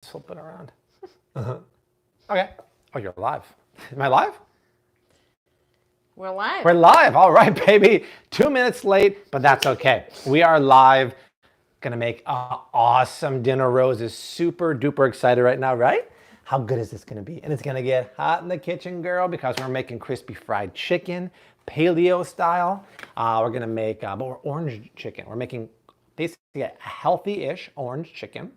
Flip it around. Okay. Oh, you're live. Am I live? We're live. We're live. All right, baby. 2 minutes late, but that's okay. We are live. Gonna make an awesome dinner. Rose is super duper excited right now, right? How good is this gonna be? And it's gonna get hot in the kitchen, girl, because we're making crispy fried chicken, paleo style. We're gonna make orange chicken. We're making basically a healthy-ish orange chicken.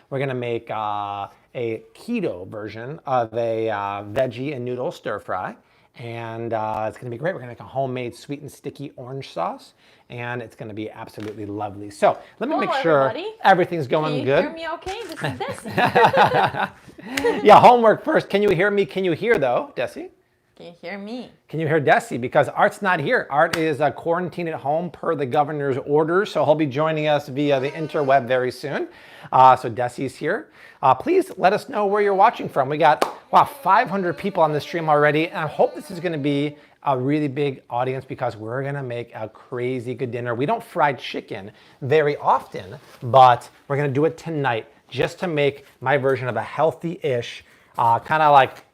We're gonna make a keto version of a veggie and noodle stir fry. And it's gonna be great. We're gonna make a homemade sweet and sticky orange sauce, and it's gonna be absolutely lovely. So let me make sure everybody. Everything's going good. Can you hear me okay? This is Desi. Yeah, homework first. Can you hear me? Can you hear though, Desi? Can you hear me? Can you hear Desi? Because Art's not here. Art is quarantined at home per the governor's orders, so he'll be joining us via the interweb very soon. So Desi's here. Please let us know where you're watching from. We got, 500 people on the stream already, and I hope this is gonna be a really big audience because we're gonna make a crazy good dinner. We don't fry chicken very often, but we're gonna do it tonight just to make my version of a healthy-ish, kind of like,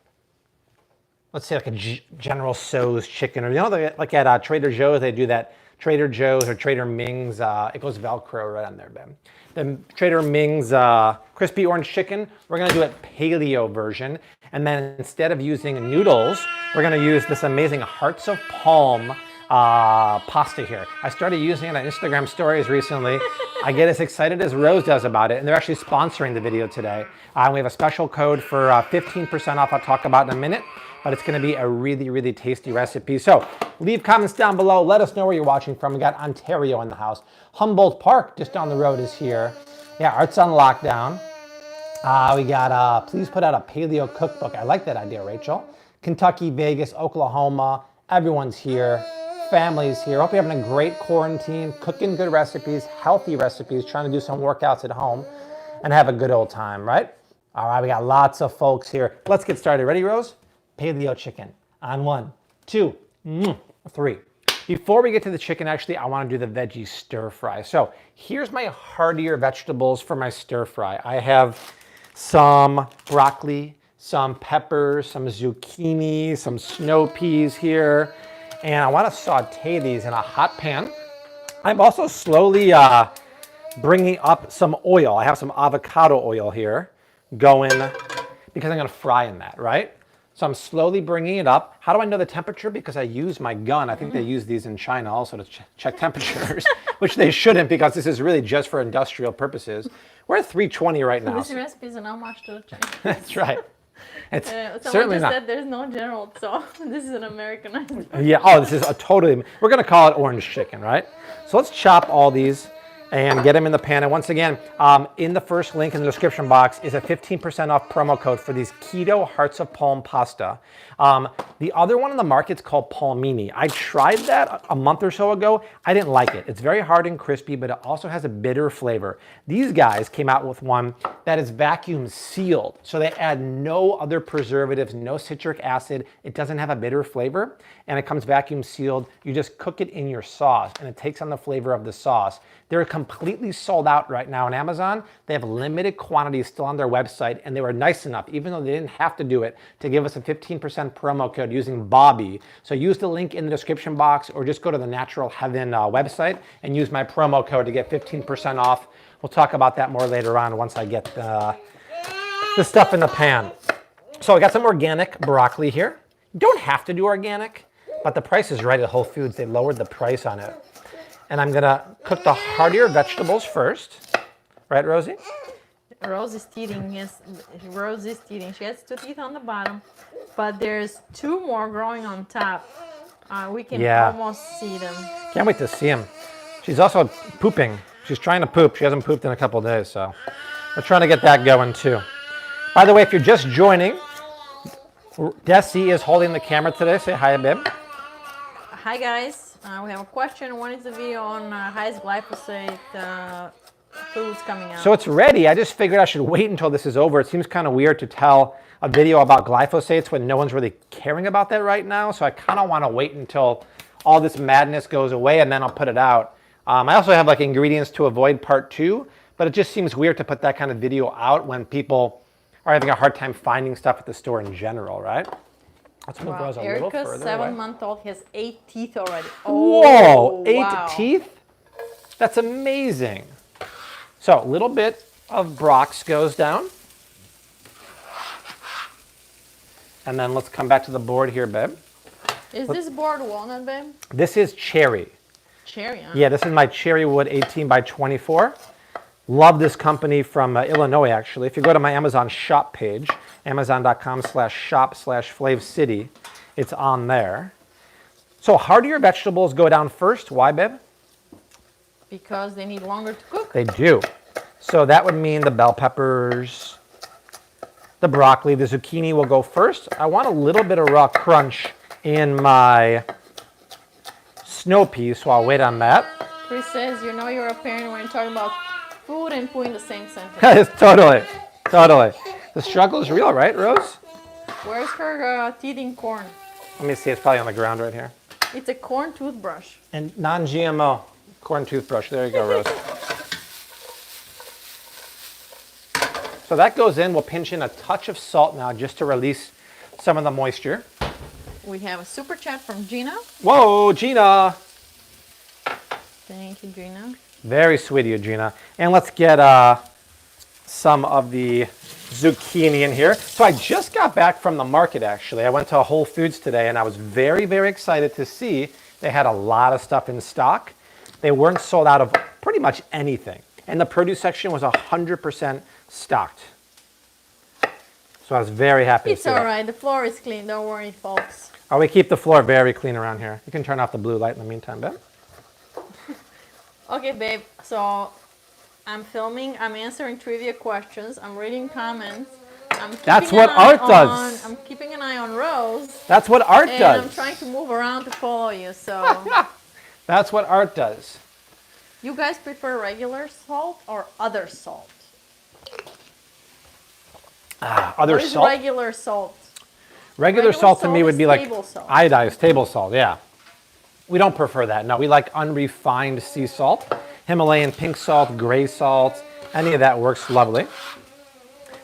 let's say like a General Tso's chicken, or like at Trader Joe's, they do that Trader Joe's or Trader Ming's, it goes Velcro right on there, Ben. The Trader Ming's crispy orange chicken, we're gonna do it paleo version. And then instead of using noodles, we're gonna use this amazing Hearts of Palm pasta here. I started using it on Instagram stories recently. I get as excited as Rose does about it, and they're actually sponsoring the video today. We have a special code for 15% off I'll talk about in a minute, but it's gonna be a really, really tasty recipe. So leave comments down below. Let us know where you're watching from. We got Ontario in the house. Humboldt Park, just down the road, is here. Yeah, Art's on lockdown. We got, please put out a paleo cookbook. I like that idea, Rachel. Kentucky, Vegas, Oklahoma, everyone's here. Family's here. Hope you're having a great quarantine, cooking good recipes, healthy recipes, trying to do some workouts at home, and have a good old time, right? All right, we got lots of folks here. Let's get started. Ready, Rose? Paleo chicken on 1, 2, 3. Before we get to the chicken, actually, I want to do the veggie stir fry. So here's my heartier vegetables for my stir fry. I have some broccoli, some peppers, some zucchini, some snow peas here. And I want to saute these in a hot pan. I'm also slowly bringing up some oil. I have some avocado oil here going because I'm going to fry in that, right? So I'm slowly bringing it up. How do I know the temperature? Because I use my gun. I think they use these in China also to check temperatures, which they shouldn't because this is really just for industrial purposes. We're at 320 right now. These recipes are not much to change. That's right. It's certainly not. Said there's no General Tso. This is an Americanized version. Yeah, oh, this is a totally, we're gonna call it orange chicken, right? So let's chop all these and get them in the pan. And once again, in the first link in the description box is a 15% off promo code for these keto Hearts of Palm pasta. The other one on the market is called Palmini. I tried that a month or so ago. I didn't like it. It's very hard and crispy, but it also has a bitter flavor. These guys came out with one that is vacuum sealed. So they add no other preservatives, no citric acid. It doesn't have a bitter flavor, and it comes vacuum sealed. You just cook it in your sauce, and it takes on the flavor of the sauce. They're completely sold out right now on Amazon. They have limited quantities still on their website, and they were nice enough, even though they didn't have to do it, to give us a 15% promo code using Bobby. So use the link in the description box or just go to the Natural Heaven website and use my promo code to get 15% off. We'll talk about that more later on once I get the stuff in the pan. So I got some organic broccoli here. You don't have to do organic, but the price is right at Whole Foods. They lowered the price on it. And I'm gonna cook the heartier vegetables first. Right, Rosie? Rose is teething. Yes, Rose is teething. She has 2 teeth on the bottom, but there's 2 more growing on top. We can almost see them. Can't wait to see them. She's also pooping. She's trying to poop. She hasn't pooped in a couple of days, so we're trying to get that going too. By the way, if you're just joining, Desi is holding the camera today. Say hi, babe. Hi, guys. We have a question. When is the video on highest glyphosate foods coming out? So it's ready. I just figured I should wait until this is over. It seems kind of weird to tell a video about glyphosates when no one's really caring about that right now. So I kind of want to wait until all this madness goes away and then I'll put it out. I also have like ingredients to avoid part 2. but it just seems weird to put that kind of video out when people are having a hard time finding stuff at the store in general, right? Let's move Rose a little Erica's further 7-month-old has 8 teeth already. Whoa, 8 wow. teeth? That's amazing. So a little bit of Brock's goes down. And then let's come back to the board here, babe. Is this board walnut, babe? This is cherry. Cherry, huh? Yeah, this is my cherry wood 18 by 24. Love this company from Illinois, actually. If you go to my Amazon shop page, amazon.com/shop/FlavCity, it's on there. So how do your vegetables go down first? Why, babe? Because they need longer to cook. They do. So that would mean the bell peppers, the broccoli, the zucchini will go first. I want a little bit of raw crunch in my snow peas, so I'll wait on that. Chris says, you know you're a parent when you're talking about food and poo in the same sentence. Totally. The struggle is real, right, Rose? Where's her teething corn? Let me see, it's probably on the ground right here. It's a corn toothbrush. And non-GMO corn toothbrush. There you go, Rose. So that goes in. We'll pinch in a touch of salt now just to release some of the moisture. We have a super chat from Gina. Whoa, Gina. Thank you, Gina. Very sweet of you, Gina. And let's get some of the zucchini in here. So I just got back from the market, actually. I went to Whole Foods today, and I was very, very excited to see they had a lot of stuff in stock. They weren't sold out of pretty much anything. And the produce section was 100% stocked. So I was very happy to see that. It's all right. The floor is clean. Don't worry, folks. Oh, we keep the floor very clean around here. You can turn off the blue light in the meantime, babe. Okay, babe. So I'm filming. I'm answering trivia questions. I'm reading comments. That's what art does. I'm keeping an eye on Rose. That's what art does. And I'm trying to move around to follow you. So that's what art does. You guys prefer regular salt or other salt? Other what is salt? Regular salt. Regular salt to me would be like salt. iodized table salt, yeah. We don't prefer that. No, we like unrefined sea salt. Himalayan pink salt, gray salt, any of that works lovely.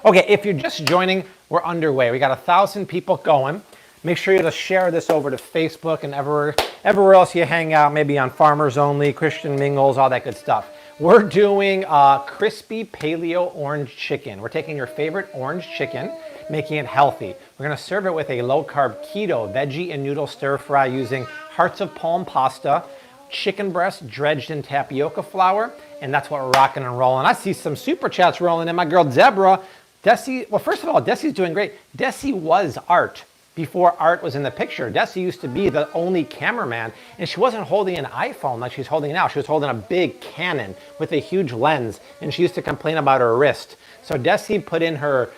Okay, if you're just joining, we're underway. We got 1,000 people going. Make sure you to share this over to Facebook and everywhere else you hang out, maybe on Farmers Only, Christian Mingles, all that good stuff. We're doing crispy paleo orange chicken. We're taking your favorite orange chicken, making it healthy. We're gonna serve it with a low-carb keto veggie and noodle stir fry using hearts of palm pasta, chicken breast dredged in tapioca flour, and that's what we're rocking and rolling. I see some super chats rolling in. My girl Deborah, Desi, well, first of all, Desi's doing great. Desi was Art before Art was in the picture. Desi used to be the only cameraman, and she wasn't holding an iPhone like she's holding now. She was holding a big Canon with a huge lens, and she used to complain about her wrist. So Desi put in her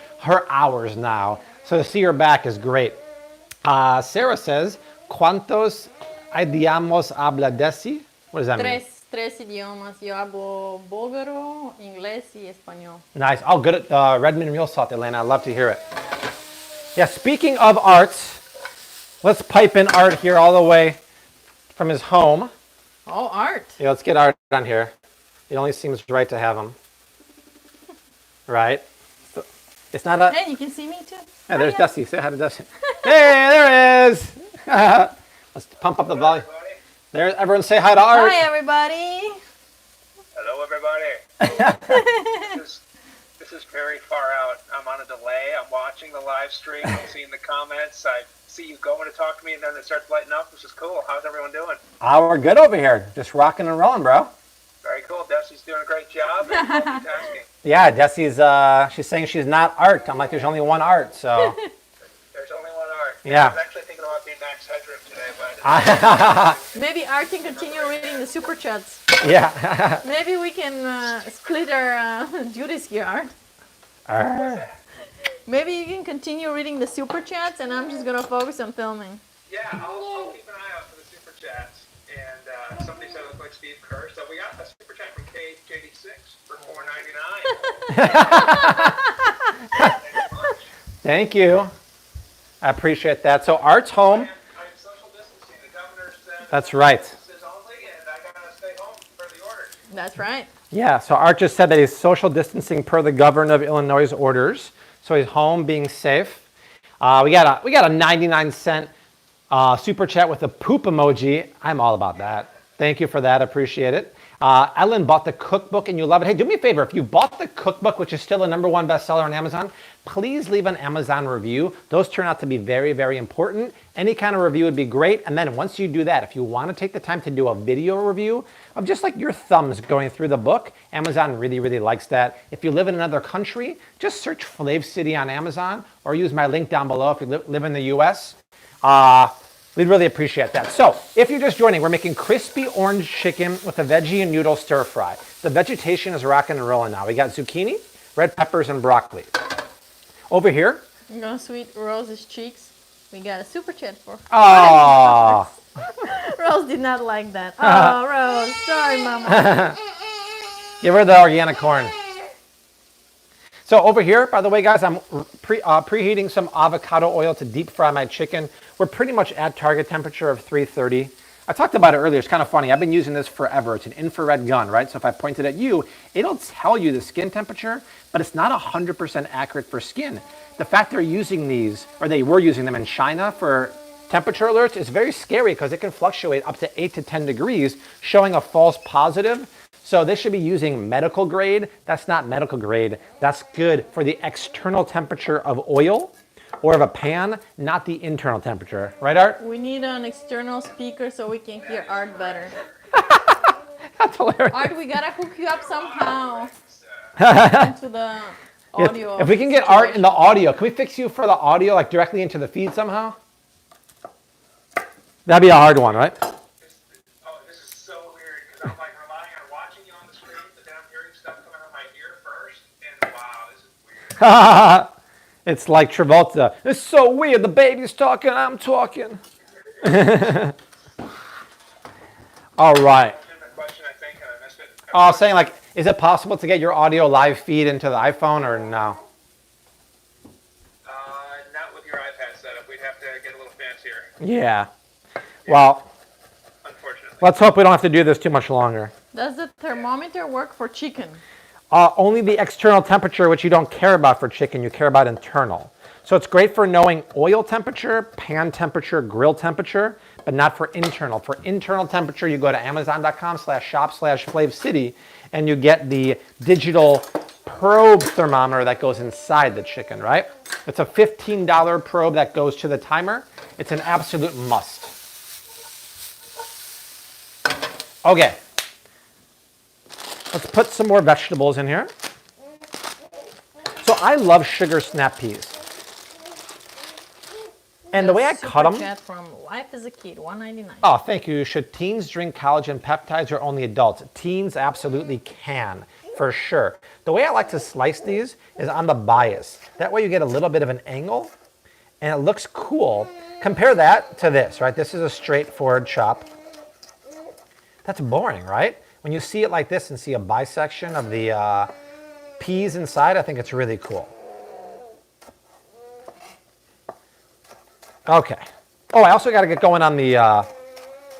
hours now. So to see her back is great. Sarah says, ¿Cuántos idiomas habla Desi? What does that mean? Tres idiomas. Yo hablo búlgaro, inglés y español. Nice. Oh, good at Redmond Real Salt, Elena. I love to hear it. Yeah, speaking of arts, let's pipe in Art here all the way from his home. Oh, Art. Yeah, let's get Art on here. It only seems right to have him. Right? So it's not a... Hey, you can see me too. Yeah, there's Dusty. Say hi to Dusty. Hey, there it is. Let's pump up the volume. There, everyone say hi to Art. Hi, everybody. Hello, everybody. This is very far out. I'm on a delay. I'm watching the live stream. I'm seeing the comments. I see you going to talk to me, and then it starts lighting up, which is cool. How's everyone doing? We're good over here. Just rocking and rolling, bro. Very cool. Desi's doing a great job. And multitasking. Yeah, Desi's, she's saying she's not Art. I'm like, there's only one Art, so. There's only one Art. Yeah. I was actually thinking about being Max Headroom today, but I didn't. Maybe Art can continue reading the super chats. Yeah. Maybe we can split our duties here, Art. Maybe you can continue reading the super chats, and I'm just gonna focus on filming. Yeah, I'll keep an eye out for the super chats. And somebody said it looked like Steve Kerr, so we got a super chat from KJD6 for $4.99. Thank you. I appreciate that. So Art's home. I'm social distancing. The governor said That's right. distances only, and I gotta stay home for the order. That's right. Yeah, so Art just said that he's social distancing per the governor of Illinois' orders. So he's home being safe. We got a 99-cent super chat with a poop emoji. I'm all about that. Thank you for that. Appreciate it. Ellen bought the cookbook and you love it. Hey, do me a favor. If you bought the cookbook, which is still a #1 bestseller on Amazon, please leave an Amazon review. Those turn out to be very, very important. Any kind of review would be great. And then once you do that, if you want to take the time to do a video review of just like your thumbs going through the book, Amazon really, really likes that. If you live in another country, just search Flav City on Amazon or use my link down below if you live in the US. We'd really appreciate that. So, if you're just joining, we're making crispy orange chicken with a veggie and noodle stir fry. The vegetation is rocking and rolling now. We got zucchini, red peppers, and broccoli. Over here. I'm gonna sweet Rose's cheeks. We got a super chat for. Oh. Rose did not like that. Oh, Rose, sorry, Mama. Give her the organic corn. So over here, by the way, guys, I'm preheating some avocado oil to deep fry my chicken. We're pretty much at target temperature of 330. I talked about it earlier. It's kind of funny. I've been using this forever. It's an infrared gun, right? So if I point it at you, it'll tell you the skin temperature, but it's not 100% accurate for skin. The fact they're using these, or they were using them in China for temperature alerts, is very scary because it can fluctuate up to 8 to 10 degrees, showing a false positive. So they should be using medical grade. That's not medical grade. That's good for the external temperature of oil or of a pan, not the internal temperature. Right, Art? We need an external speaker so we can hear Art better. That's hilarious. Art, we gotta hook you up somehow into the audio. If we can get situation. Art in the audio, can we fix you for the audio, like directly into the feed somehow? That'd be a hard one, right? This is so weird because I'm like relying on watching you on the screen, but then I'm hearing stuff coming out of my ear first, and wow, this is weird. It's like Travolta. It's so weird. The baby's talking, I'm talking. All right. Question, I think, and I missed it. Oh, I was saying, like, is it possible to get your audio live feed into the iPhone or no? Not with your iPad setup. We'd have to get a little fancier. Yeah. Well, Unfortunately. let's hope we don't have to do this too much longer. Does the thermometer work for chicken? Only the external temperature, which you don't care about for chicken, you care about internal. So it's great for knowing oil temperature, pan temperature, grill temperature, but not for internal. For internal temperature, you go to amazon.com/shop/FlavCity and you get the digital probe thermometer that goes inside the chicken, right? It's a $15 probe that goes to the timer. It's an absolute must. Okay. Let's put some more vegetables in here. So I love sugar snap peas. And the way I cut them. Chat from Life as a Kid, $1.99. Oh, thank you. Should teens drink collagen peptides or only adults? Teens absolutely can, for sure. The way I like to slice these is on the bias. That way you get a little bit of an angle and it looks cool. Compare that to this, right? This is a straightforward chop. That's boring, right? When you see it like this and see a bisection of the peas inside, I think it's really cool. Okay. Oh, I also got to get going on the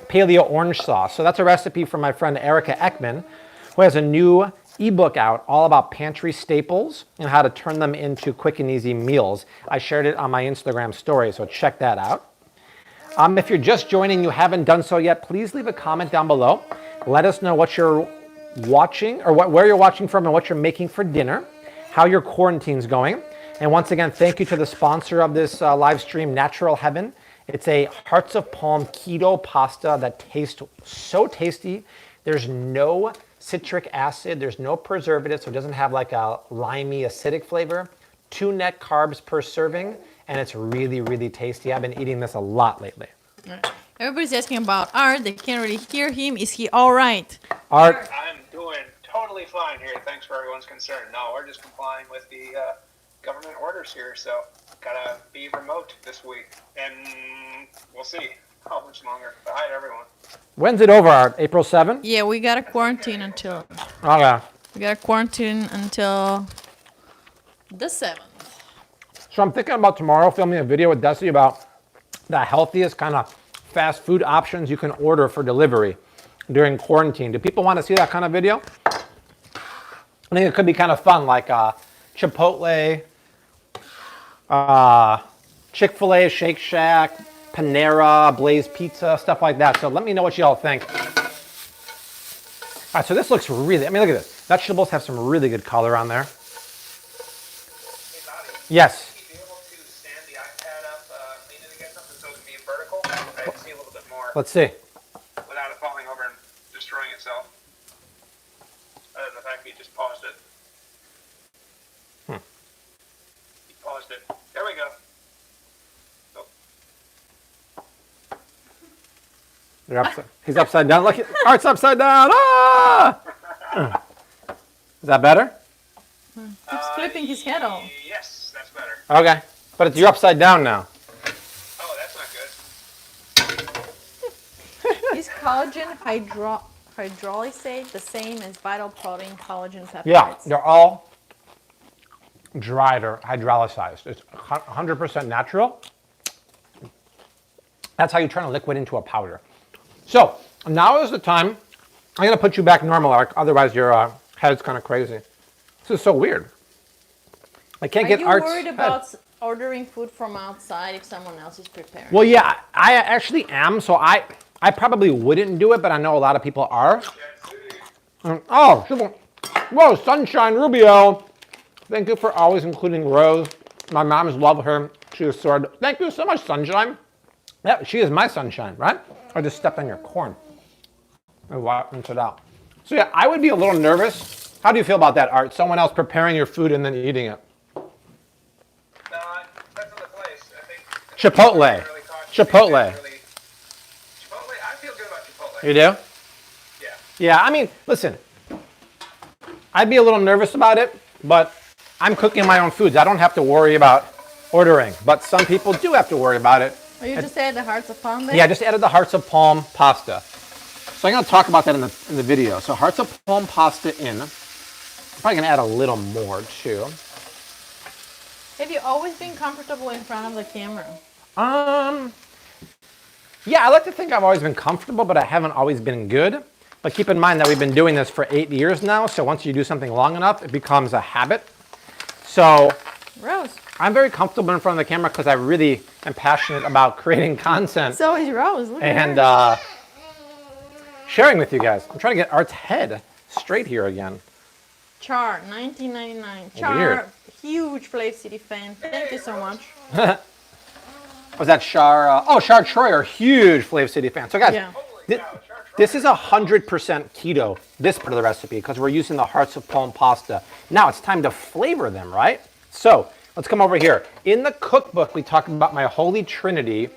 Paleo orange sauce. So that's a recipe from my friend Erica Ekman, who has a new ebook out all about pantry staples and how to turn them into quick and easy meals. I shared it on my Instagram story, so check that out. If you're just joining, you haven't done so yet, please leave a comment down below. Let us know what you're watching or where you're watching from and what you're making for dinner, how your quarantine's going. And once again, thank you to the sponsor of this live stream, Natural Heaven. It's a Hearts of Palm keto pasta that tastes so tasty. There's no citric acid, there's no preservative, so it doesn't have like a limey acidic flavor. 2 net carbs per serving, and it's really, really tasty. I've been eating this a lot lately. Everybody's asking about Art. They can't really hear him. Is he all right? Art, I'm doing totally fine here. Thanks for everyone's concern. No, we're just complying with the government orders here, so gotta be remote this week, and we'll see how much longer. But hi, everyone. when's it over, Art? April 7th? Yeah, we gotta quarantine until Okay. the 7th. So I'm thinking about tomorrow filming a video with Desi about the healthiest kind of fast food options you can order for delivery during quarantine. Do people want to see that kind of video? I think it could be kind of fun, like Chipotle, Chick-fil-A, Shake Shack, Panera, Blaze Pizza, stuff like that. So let me know what y'all think. All right, so this looks really, I mean, look at this. Vegetables have some really good color on there. Hey, Bobby. Yes. Would you be able to stand the iPad up, lean it against something so it can be vertical? I can see a little bit more Let's see. without it falling over and destroying itself. Other than the fact that you just paused it. You paused it. There we go. Oh. He's upside down. Look, Art's upside down. Ah! Is that better? Keeps flipping his head off. Yes, that's better. Okay. But you're upside down now. Oh, that's not good. Is collagen hydrolysate the same as vital protein collagen peptides? Yeah, they're all dried or hydrolyzed. It's 100% natural. That's how you turn a liquid into a powder. So now is the time. I'm going to put you back normal, Ark. Otherwise, your head's kind of crazy. This is so weird. I can't get Art's Are you worried head. about ordering food from outside if someone else is preparing? Well, yeah, I actually am. So I probably wouldn't do it, but I know a lot of people are. Oh, whoa, Sunshine Rubio. Thank you for always including Rose. My moms love her. She is soared. Thank you so much, Sunshine. Yeah, she is my sunshine, right? I just stepped on your corn. And rinsed it out. So yeah, I would be a little nervous. How do you feel about that, Art? Someone else preparing your food and then eating it. Depends on the place. I think Chipotle. Really Chipotle. Chipotle, I feel good about Chipotle. You do? Yeah. Yeah, I mean, listen. I'd be a little nervous about it, but I'm cooking my own foods. I don't have to worry about ordering, but some people do have to worry about it. Or you just add the hearts of palm there? Yeah, I just added the hearts of palm pasta. So I'm going to talk about that in the video. So hearts of palm pasta in. I'm probably going to add a little more too. Have you always been comfortable in front of the camera? Yeah, I like to think I've always been comfortable, but I haven't always been good. But keep in mind that we've been doing this for 8 years now. So once you do something long enough, it becomes a habit. So Rose. I'm very comfortable in front of the camera because I really am passionate about creating content. So is Rose. Look at And her. sharing with you guys. I'm trying to get Art's head straight here again. Char, 1999. Char, Weird. huge Flav City fan. Thank you so much. Was that Char? Char Troyer, huge Flav City fan. So guys, Yeah. this is 100% keto, this part of the recipe, because we're using the hearts of palm pasta. Now it's time to flavor them, right? So let's come over here. In the cookbook, we talk about my holy trinity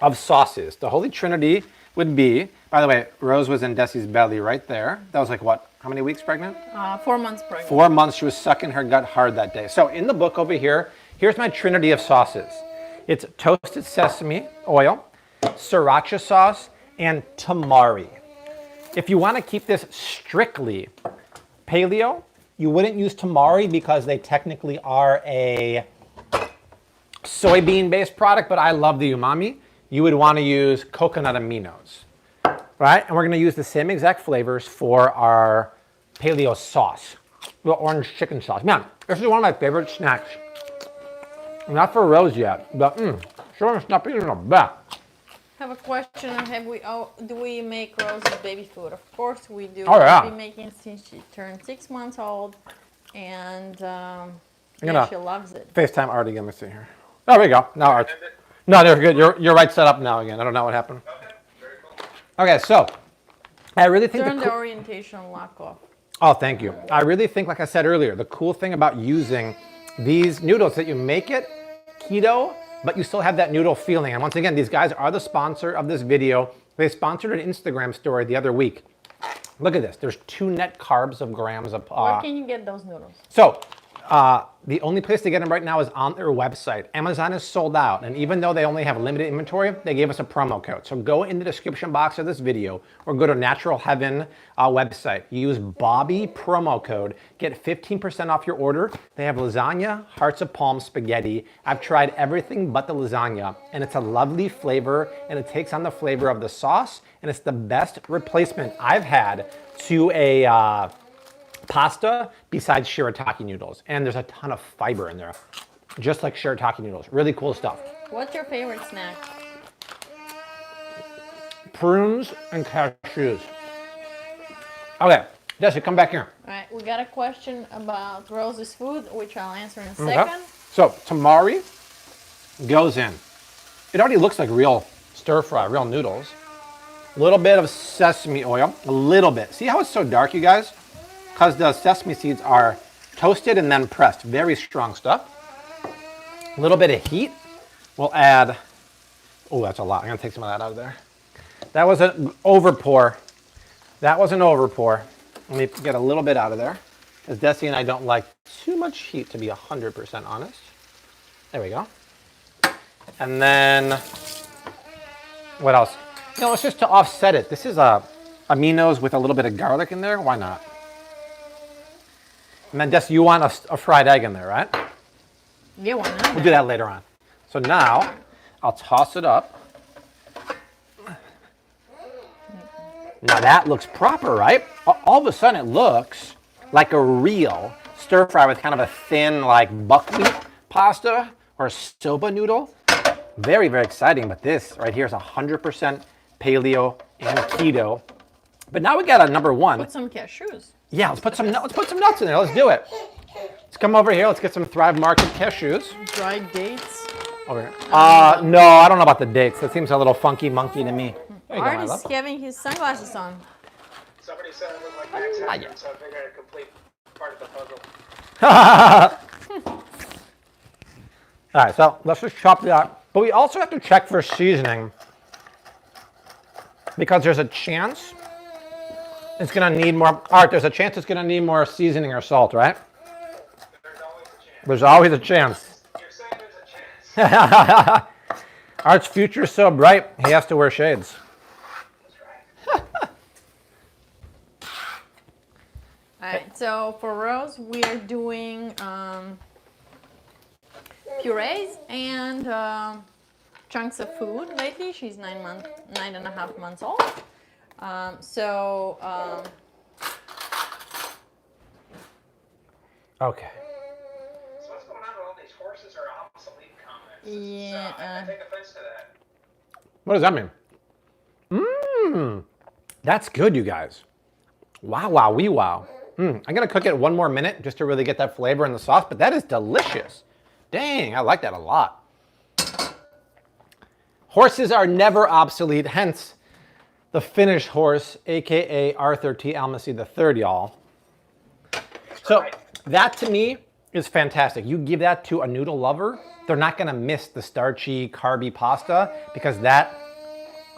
of sauces. The holy trinity would be, by the way, Rose was in Desi's belly right there. That was like what, how many weeks pregnant? 4 months pregnant. 4 months. She was sucking her gut hard that day. So in the book over here, here's my trinity of sauces. It's toasted sesame oil, sriracha sauce, and tamari. If you want to keep this strictly paleo, you wouldn't use tamari because they technically are a soybean-based product, but I love the umami. You would want to use coconut aminos, right? And we're going to use the same exact flavors for our paleo sauce, the orange chicken sauce. Man, this is one of my favorite snacks. Not for Rose yet, but sure, stop eating them back. I have a question. Do we make Rose's baby food? Of course we do. Oh, yeah. We've been making since she turned 6 months old, and gonna she loves it. FaceTime Art again. Let's see here. There we go. Now Art. No, they're good. You're right set up now again. I don't know what happened. Okay, very cool. Okay, so I really think Turn the orientation lock off. Oh, thank you. I really think, like I said earlier, the cool thing about using these noodles that you make it keto, but you still have that noodle feeling. And once again, these guys are the sponsor of this video. They sponsored an Instagram story the other week. Look at this. There's 2 net carbs of grams of. Where can you get those noodles? So the only place to get them right now is on their website. Amazon is sold out, and even though they only have limited inventory, they gave us a promo code. So go in the description box of this video or go to Natural Heaven website. Use Bobby promo code, get 15% off your order. They have lasagna, hearts of palm spaghetti. I've tried everything but the lasagna, and it's a lovely flavor, and it takes on the flavor of the sauce, and it's the best replacement I've had to a pasta besides shirataki noodles. And there's a ton of fiber in there, just like shirataki noodles. Really cool stuff. What's your favorite snack? Prunes and cashews. Okay, Jesse, come back here. All right, we got a question about Rose's food, which I'll answer in a Okay. second. So tamari goes in. It already looks like real stir fry, real noodles. A little bit of sesame oil, a little bit. See how it's so dark, you guys? Because the sesame seeds are toasted and then pressed. Very strong stuff. A little bit of heat. We'll add, oh, that's a lot. I'm gonna take some of that out of there. That was an overpour. That was an overpour. Let me get a little bit out of there, because Desi and I don't like too much heat, to be 100% honest. There we go. And then, what else? No, it's just to offset it. This is aminos with a little bit of garlic in there. Why not? And then, Desi, you want a fried egg in there, right? Yeah, why not? We'll do that later on. So now, I'll toss it up. Now that looks proper, right? All of a sudden it looks like a real stir fry with kind of a thin, like buckwheat pasta or soba noodle. Very, very exciting. But this right here is 100% paleo and keto. But now we got a number one. Put some cashews. Yeah, let's put some nuts in there. Let's do it. Let's come over here. Let's get some Thrive Market cashews. Dried dates. Over here. No, I don't know about the dates. That seems a little funky monkey to me. There you go, my Art is love. having his sunglasses on. Somebody said it looked like Max Headroom, so I figured I'd complete part of the puzzle. All right, so let's just chop that. But we also have to check for seasoning, because there's a chance it's gonna need more. Art, there's a chance it's gonna need more seasoning or salt, right? There's always a chance. There's always a chance. You're saying there's a chance. Art's future is so bright, he has to wear shades. That's right. All right, so for Rose, we are doing purees and chunks of food lately. She's 9.5 months old. Okay. So what's going on with all these horses are obsolete comments? Yeah, I take offense to that. What does that mean? That's good, you guys. Wow, wow, wee wow. I'm gonna cook it one more minute just to really get that flavor in the sauce, but that is delicious. Dang, I like that a lot. Horses are never obsolete, hence the Finnish horse, AKA Arthur T. Almasy III, y'all. So that to me is fantastic. You give that to a noodle lover, they're not gonna miss the starchy, carby pasta, because that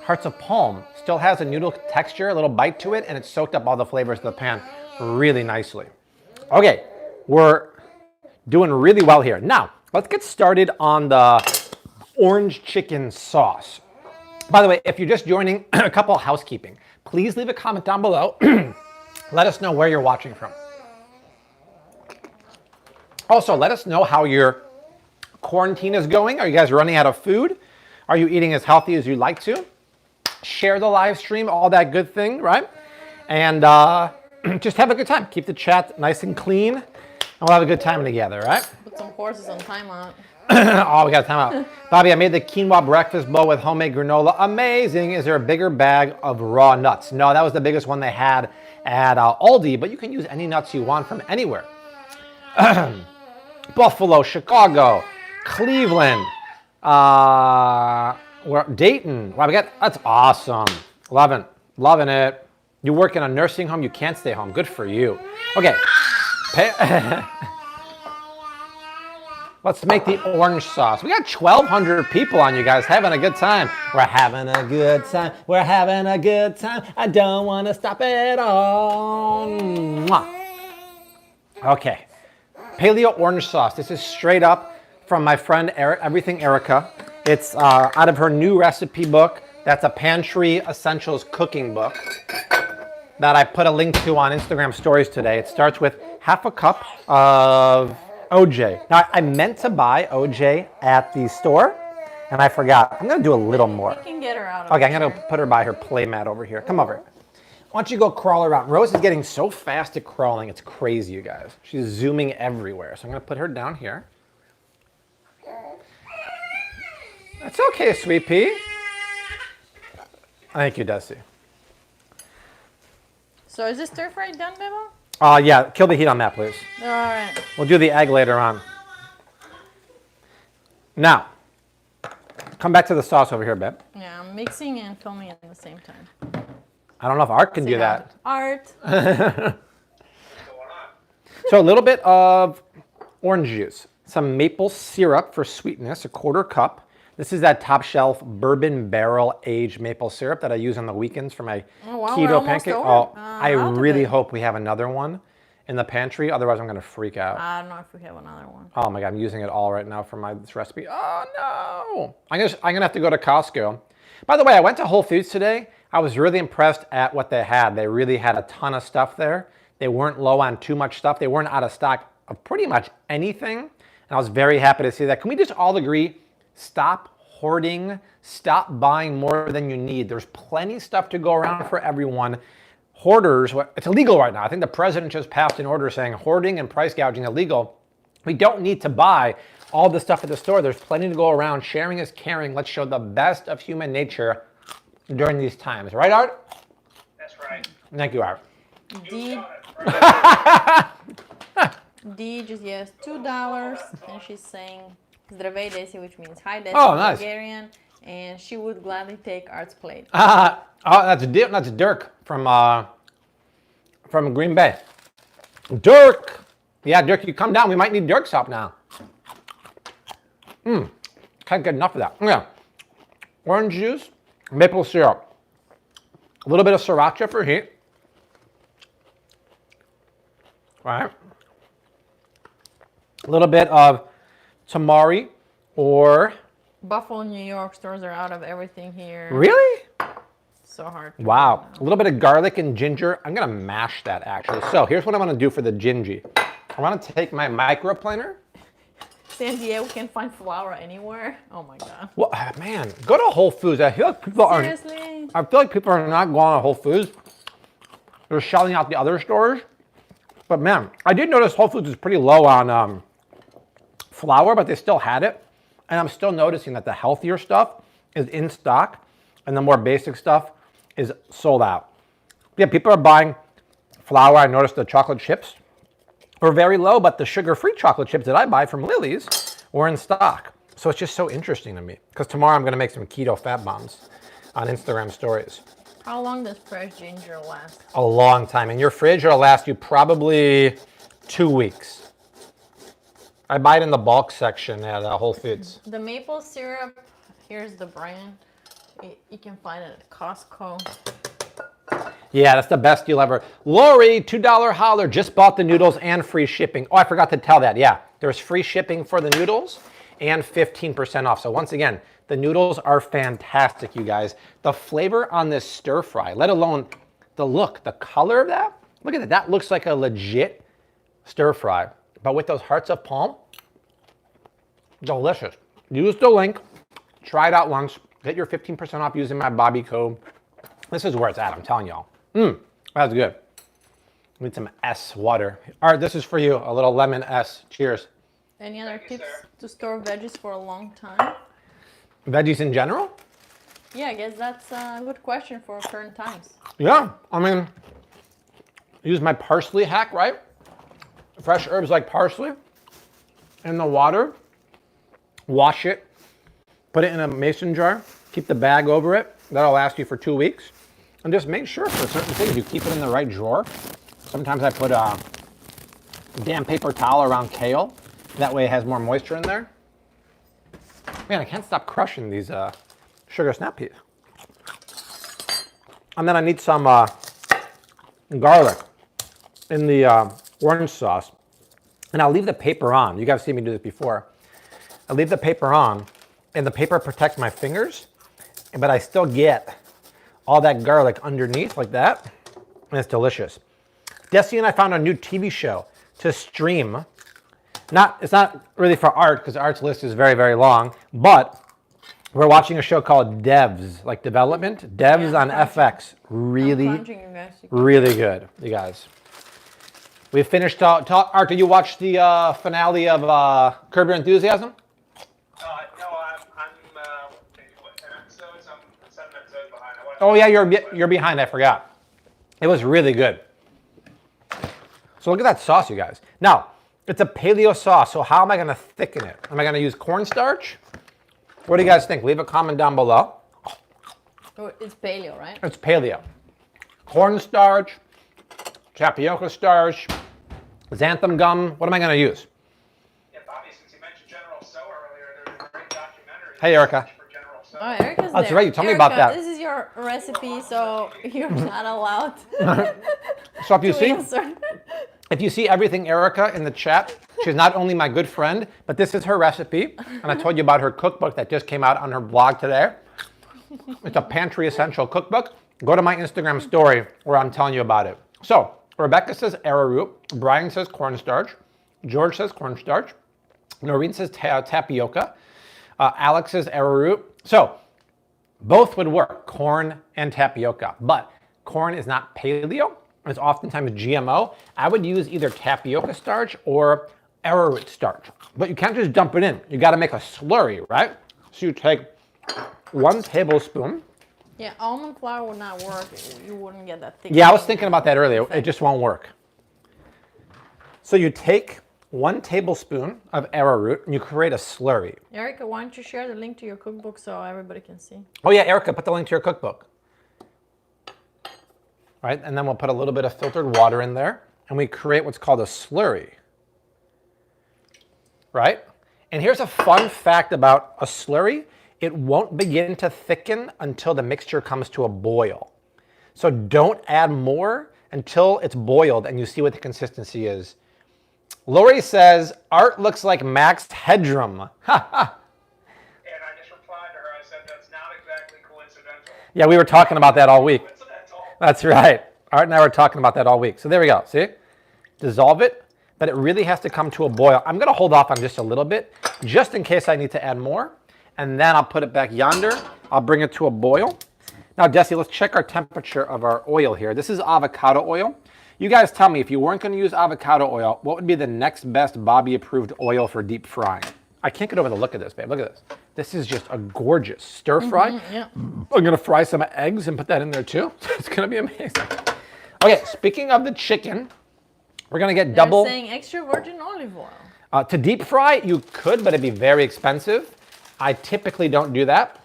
Hearts of Palm still has a noodle texture, a little bite to it, and it's soaked up all the flavors of the pan really nicely. Okay, we're doing really well here. Now, let's get started on the orange chicken sauce. By the way, if you're just joining, a couple of housekeeping. Please leave a comment down below. Let us know where you're watching from. Also, let us know how your quarantine is going. Are you guys running out of food? Are you eating as healthy as you like to? Share the live stream, all that good thing, right? And just have a good time. Keep the chat nice and clean, and we'll have a good time together, right? put some horses on timeout. Oh, we got time out. Bobby, I made the quinoa breakfast bowl with homemade granola. Amazing. Is there a bigger bag of raw nuts? No, that was the biggest one they had at Aldi, but you can use any nuts you want from anywhere. Buffalo, Chicago, Cleveland, Dayton. Wow, that's awesome. Loving it. You work in a nursing home, you can't stay home. Good for you. Okay. Let's make the orange sauce. We got 1,200 people on, you guys, having a good time. We're having a good time. We're having a good time. I don't want to stop at all. Mwah. Okay. Paleo orange sauce. This is straight up from my friend Everything Erica. It's out of her new recipe book. That's a Pantry Essentials cooking book that I put a link to on Instagram stories today. It starts with half a cup of OJ. Now, I meant to buy OJ at the store, and I forgot. I'm going to do a little more. You can get her out of Okay, I'm here. going to put her by her play mat over here. Come over. Why don't you go crawl around? Rose is getting so fast at crawling, it's crazy, you guys. She's zooming everywhere. So I'm gonna put her down here. That's okay, sweet pea. Thank you, Desi. So is this stir fry done, Bebo? Yeah, kill the heat on that, please. All right. We'll do the egg later on. Now, come back to the sauce over here, babe. Yeah, I'm mixing and filming at the same time. I don't know if Art can do that. Art. So a little bit of orange juice, some maple syrup for sweetness, a 1/4 cup. This is that top shelf bourbon barrel aged maple syrup that I use on the weekends for my keto pancake. I really hope we have another one in the pantry. Otherwise, I'm going to freak out. I don't know if we have another one. Oh my God, I'm using it all right now for this recipe. Oh no! I'm gonna have to go to Costco. By the way, I went to Whole Foods today. I was really impressed at what they had. They really had a ton of stuff there. They weren't low on too much stuff. They weren't out of stock of pretty much anything. And I was very happy to see that. Can we just all agree? Stop hoarding. Stop buying more than you need. There's plenty of stuff to go around for everyone. Hoarders, it's illegal right now. I think the president just passed an order saying hoarding and price gouging illegal. We don't need to buy all the stuff at the store. There's plenty to go around. Sharing is caring. Let's show the best of human nature during these times. Right, Art? That's right. Thank you, Art. D just yes, $2, and she's saying Zdravej Desi, which means hi Desi, nice. Bulgarian, and she would gladly take Art's plate. That's Dirk from Green Bay. Dirk! Yeah, Dirk, you come down. We might need Dirk's help now. Can't get enough of that. Yeah. Orange juice, maple syrup, a little bit of sriracha for heat. Right. A little bit of tamari or... Buffalo, New York stores are out of everything here. Really? So hard. Wow. A little bit of garlic and ginger. I'm going to mash that, actually. So here's what I'm going to do for the gingy. I want to take my microplaner. San Diego can find flour anywhere. Oh my God. Well, man, go to Whole Foods. I feel like people are... Seriously? I feel like people are not going to Whole Foods. They're shelling out the other stores. But man, I did notice Whole Foods is pretty low on flour, but they still had it. And I'm still noticing that the healthier stuff is in stock and the more basic stuff is sold out. Yeah, people are buying flour. I noticed the chocolate chips were very low, but the sugar-free chocolate chips that I buy from Lily's were in stock. So it's just so interesting to me because tomorrow I'm going to make some keto fat bombs on Instagram stories. How long does fresh ginger last? A long time. In your fridge, it'll last you probably 2 weeks. I buy it in the bulk section at Whole Foods. The maple syrup, here's the brand. You can find it at Costco. Yeah, that's the best deal ever. Lori, $2 holler, just bought the noodles and free shipping. Oh, I forgot to tell that. Yeah, there's free shipping for the noodles and 15% off. So once again, the noodles are fantastic, you guys. The flavor on this stir fry, let alone the look, the color of that. Look at that. That looks like a legit stir fry. But with those hearts of palm, delicious. Use the link. Try it out once. Get your 15% off using my Bobby code. This is where it's at, I'm telling y'all. That's good. Need some S water. All right, this is for you. A little lemon S. Cheers. Any other tips to store veggies for a long time? Veggies in general? Yeah, I guess that's a good question for current times. Yeah, I mean, use my parsley hack, right? Fresh herbs like parsley in the water. Wash it. Put it in a mason jar. Keep the bag over it. That'll last you for 2 weeks. And just make sure for certain things you keep it in the right drawer. Sometimes I put a damp paper towel around kale. That way it has more moisture in there. Man, I can't stop crushing these sugar snap peas. And then I need some garlic in the orange sauce. And I'll leave the paper on. You guys have seen me do this before. I leave the paper on, and the paper protects my fingers, but I still get all that garlic underneath like that, and it's delicious. Desi and I found a new TV show to stream. It's not really for Art, because Art's list is very, very long, but We're watching a show called Devs, like development. Devs on FX. Really, really good, you guys. We finished. Art, did you watch the finale of Curb Your Enthusiasm? No, I'm what, 10 episodes? I'm 7 episodes behind. Oh yeah, you're behind. I forgot. It was really good. So look at that sauce, you guys. Now it's a paleo sauce. So how am I going to thicken it? Am I going to use cornstarch? What do you guys think? Leave a comment down below. Oh, it's paleo, right? It's paleo. Cornstarch, tapioca starch, xanthan gum. What am I going to use? Yeah, Bobby, since you mentioned General Tso earlier, there's a great documentary. Hey, Erica. For General Tso. Oh, Erica's That's there. right. You told me about that. This is your recipe, so you're not allowed So if you to see, answer. if you see everything Erica in the chat, she's not only my good friend, but this is her recipe. And I told you about her cookbook that just came out on her blog today. It's a pantry essential cookbook. Go to my Instagram story where I'm telling you about it. So Rebecca says arrowroot, Brian says cornstarch, George says cornstarch, Noreen says tapioca, Alex says arrowroot. So both would work, corn and tapioca, but corn is not paleo. It's oftentimes GMO. I would use either tapioca starch or arrowroot starch, but you can't just dump it in. You got to make a slurry, right? So you take 1 tablespoon. Yeah, almond flour would not work. You wouldn't get that thick. Yeah, I was thinking about that earlier. It just won't work. So you take 1 tablespoon of arrowroot and you create a slurry. Erica, why don't you share the link to your cookbook so everybody can see? Oh yeah, Erica, put the link to your cookbook. Right, and then we'll put a little bit of filtered water in there and we create what's called a slurry. Right? And here's a fun fact about a slurry. It won't begin to thicken until the mixture comes to a boil. So don't add more until it's boiled and you see what the consistency is. Lori says, Art looks like Max Headroom. And I just replied to her, I said, that's not exactly coincidental. Yeah, we were talking about that all week. Coincidental. That's right. Art and I were talking about that all week. So there we go. See? Dissolve it, but it really has to come to a boil. I'm going to hold off on just a little bit, just in case I need to add more. And then I'll put it back yonder. I'll bring it to a boil. Now, Desi, let's check our temperature of our oil here. This is avocado oil. You guys tell me, if you weren't going to use avocado oil, what would be the next best Bobby-approved oil for deep frying? I can't get over the look of this, babe. Look at this. This is just a gorgeous stir fry. Yeah. I'm going to fry some eggs and put that in there too. It's going to be amazing. Okay, speaking of the chicken, we're going to get double. They're saying extra virgin olive oil. To deep fry, you could, but it'd be very expensive. I typically don't do that.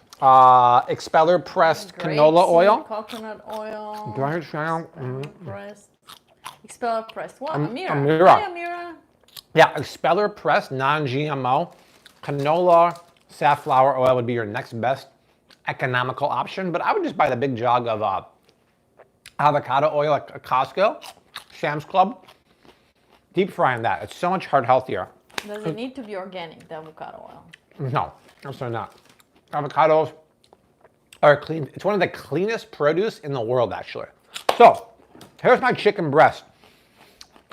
Expeller pressed canola oil. Coconut oil. Pressed. Expeller pressed. What? Amira. Amira. Hi, Amira. Yeah, expeller pressed, non-GMO. Canola safflower oil would be your next best economical option, but I would just buy the big jug of avocado oil at Costco, Sam's Club. Deep frying that. It's so much healthier. Does it need to be organic, the avocado oil? No, absolutely not. Avocados are clean. It's one of the cleanest produce in the world, actually. So, here's my chicken breast.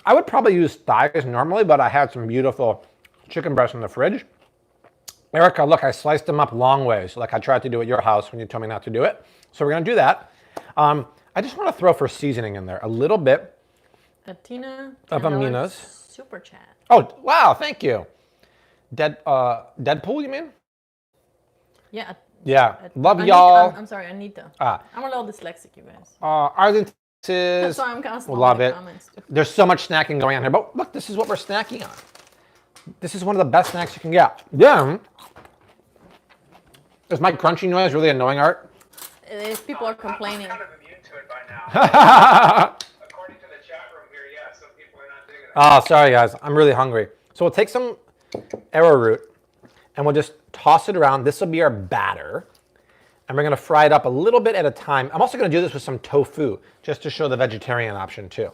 I would probably use thighs normally, but I had some beautiful chicken breasts in the fridge. Erica, look, I sliced them up long ways, like I tried to do at your house when you told me not to do it. So we're gonna do that. I just want to throw for seasoning in there a little bit of Amina's Super Chat. Oh, wow, thank you. Deadpool, you mean? Yeah. Yeah. Love Anita, y'all. I'm sorry, Anita. I'm a little dyslexic, you guys. Arlington That's why I'm constantly love in the it. comments. There's so much snacking going on here. But look, this is what we're snacking on. This is one of the best snacks you can get. Yeah. Is my crunchy noise really annoying, Art? People are complaining. I'm kind of immune to it by now. According to the chat room here, yeah, some people are not digging it. Oh, sorry, guys. I'm really hungry. So we'll take some arrowroot and we'll just toss it around. This will be our batter. And we're going to fry it up a little bit at a time. I'm also going to do this with some tofu, just to show the vegetarian option too.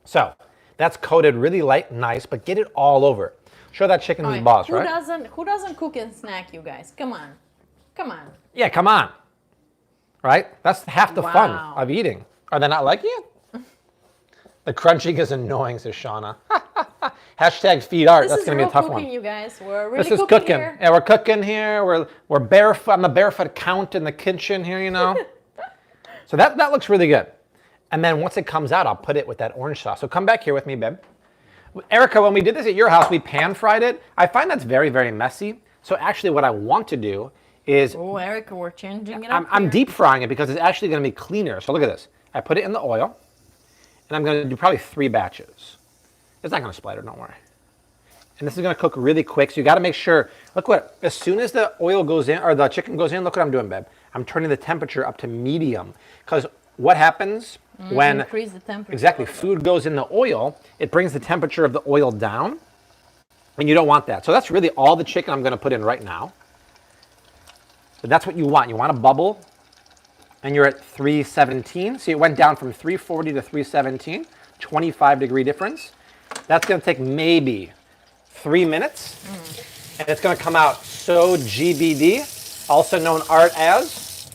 So that's coated really light and nice, but get it all over. Show that chicken who's boss, right? Who doesn't cook and snack, you guys? Come on. Come on. Yeah, come on. Right? That's half the fun of eating. Are they not liking it? The crunching is annoying, says Shauna. Hashtag feed Art. This That's is going to be real a tough cooking, one. you guys. We're really This is cooking cooking. here. Yeah, we're cooking here. We're barefoot. I'm a barefoot count in the kitchen here, you know. So that looks really good. And then once it comes out, I'll put it with that orange sauce. So come back here with me, babe. Erica, when we did this at your house, we pan fried it. I find that's very, very messy. So actually what I want to do is... Oh, Erica, we're changing it up I'm here. deep frying it because it's actually going to be cleaner. So look at this. I put it in the oil, and I'm going to do probably 3 batches. It's not going to splatter, don't worry. And this is going to cook really quick, so you got to make sure. Look what, as soon as the oil goes in, or the chicken goes in, look what I'm doing, babe. I'm turning the temperature up to medium. Because what happens when... Increase the temperature. Exactly, food goes in the oil, it brings the temperature of the oil down, and you don't want that. So that's really all the chicken I'm going to put in right now. So that's what you want. You want a bubble, and you're at 317. See, it went down from 340 to 317, 25-degree difference. That's going to take maybe 3 minutes, and it's going to come out so GBD, also known Art as?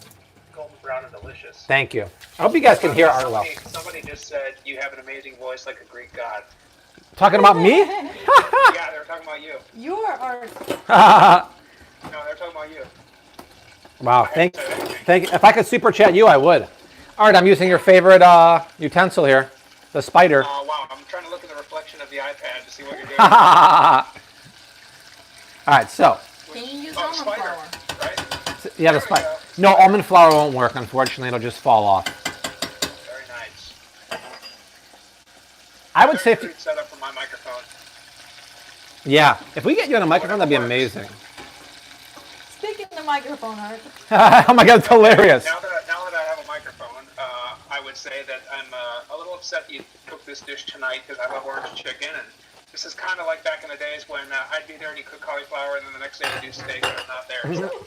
Golden brown and delicious. Thank you. I hope you guys can hear Art well. Somebody just said you have an amazing voice like a Greek god. Talking about me? Yeah, they were talking about you. You are... No, they're talking about you. Wow, thank you. If I could super chat you, I would. Art, I'm using your favorite utensil here, the spider. Oh, wow. I'm trying to look in the reflection of the iPad to see what you're doing. All right, so. Can you use Oh, almond spider, flour? right? Yeah, the There we spider. go. No, almond flour won't work, unfortunately. It'll just fall off. Very nice. I would say, Very crude setup for my microphone. yeah, if we get you on a microphone, that'd be amazing. Speak in the microphone, Art. Oh my God, it's hilarious. Now that I have a microphone, I would say that I'm a little upset that you cooked this dish tonight because I love orange chicken, and this is kind of like back in the days when I'd be there and you cook cauliflower, and then the next day you do steak and I'm not there. So.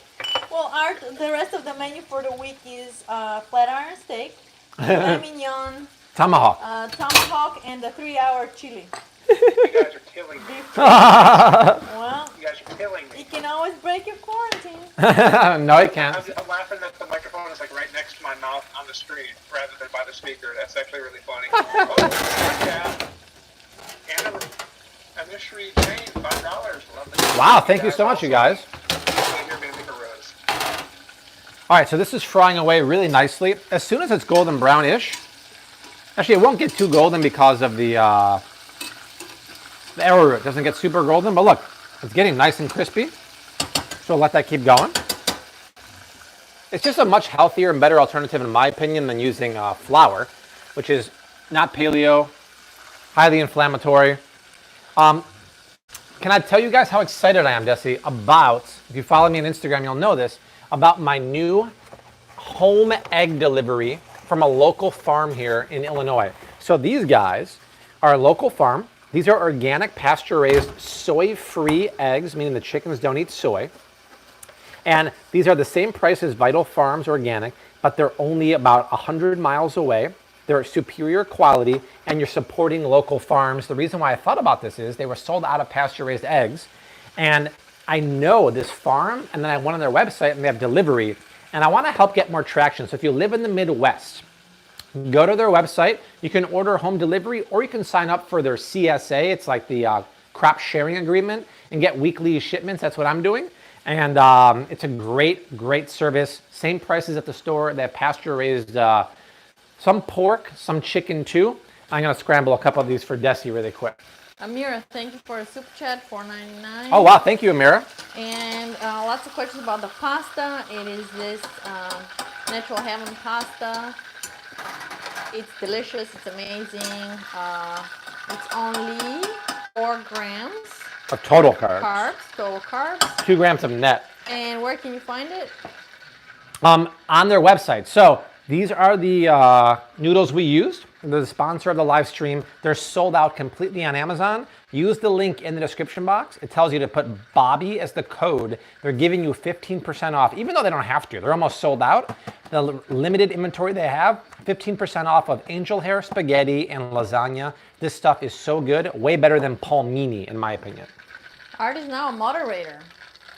Well, Art, the rest of the menu for the week is flat iron steak, filet mignon, Tomahawk. tomahawk, and the 3-hour chili. You guys are killing me. Well, You guys are killing me. you can always break your quarantine. No, you can't. I'm laughing that the microphone is like right next to my mouth on the screen rather than by the speaker. That's actually really funny. Oh, yeah. And a mystery chain, $5. Love it. Wow, thank you so much, you guys. You're gonna make a rose. All right, so this is frying away really nicely. As soon as it's golden brown-ish, actually it won't get too golden because of the arrowroot doesn't get super golden, but look, it's getting nice and crispy. So let that keep going. It's just a much healthier and better alternative, in my opinion, than using flour, which is not paleo, highly inflammatory. Can I tell you guys how excited I am, Desi, about, if you follow me on Instagram, you'll know this, about my new home egg delivery from a local farm here in Illinois. So these guys are a local farm. These are organic, pasture-raised, soy-free eggs, meaning the chickens don't eat soy. And these are the same price as Vital Farms Organic, but they're only about 100 miles away. They're superior quality, and you're supporting local farms. The reason why I thought about this is they were sold out of pasture-raised eggs, and I know this farm, and then I went on their website, and they have delivery, and I want to help get more traction. So if you live in the Midwest, go to their website. You can order home delivery, or you can sign up for their CSA. It's like the crop sharing agreement, and get weekly shipments. That's what I'm doing. And it's a great, great service. Same prices at the store. They have pasture-raised some pork, some chicken too. I'm going to scramble a couple of these for Desi really quick. Amira, thank you for a super chat, $4.99. Oh, wow. Thank you, Amira. And lots of questions about the pasta. It is this Natural Heaven pasta. It's delicious. It's amazing. It's only 4 grams. Of total carbs. Total carbs. 2 grams of net. And where can you find it? On their website. So these are the noodles we used. They're the sponsor of the live stream. They're sold out completely on Amazon. Use the link in the description box. It tells you to put Bobby as the code. They're giving you 15% off, even though they don't have to. They're almost sold out. The limited inventory they have, 15% off of angel hair spaghetti and lasagna. This stuff is so good, way better than palmini, in my opinion. Art is now a moderator.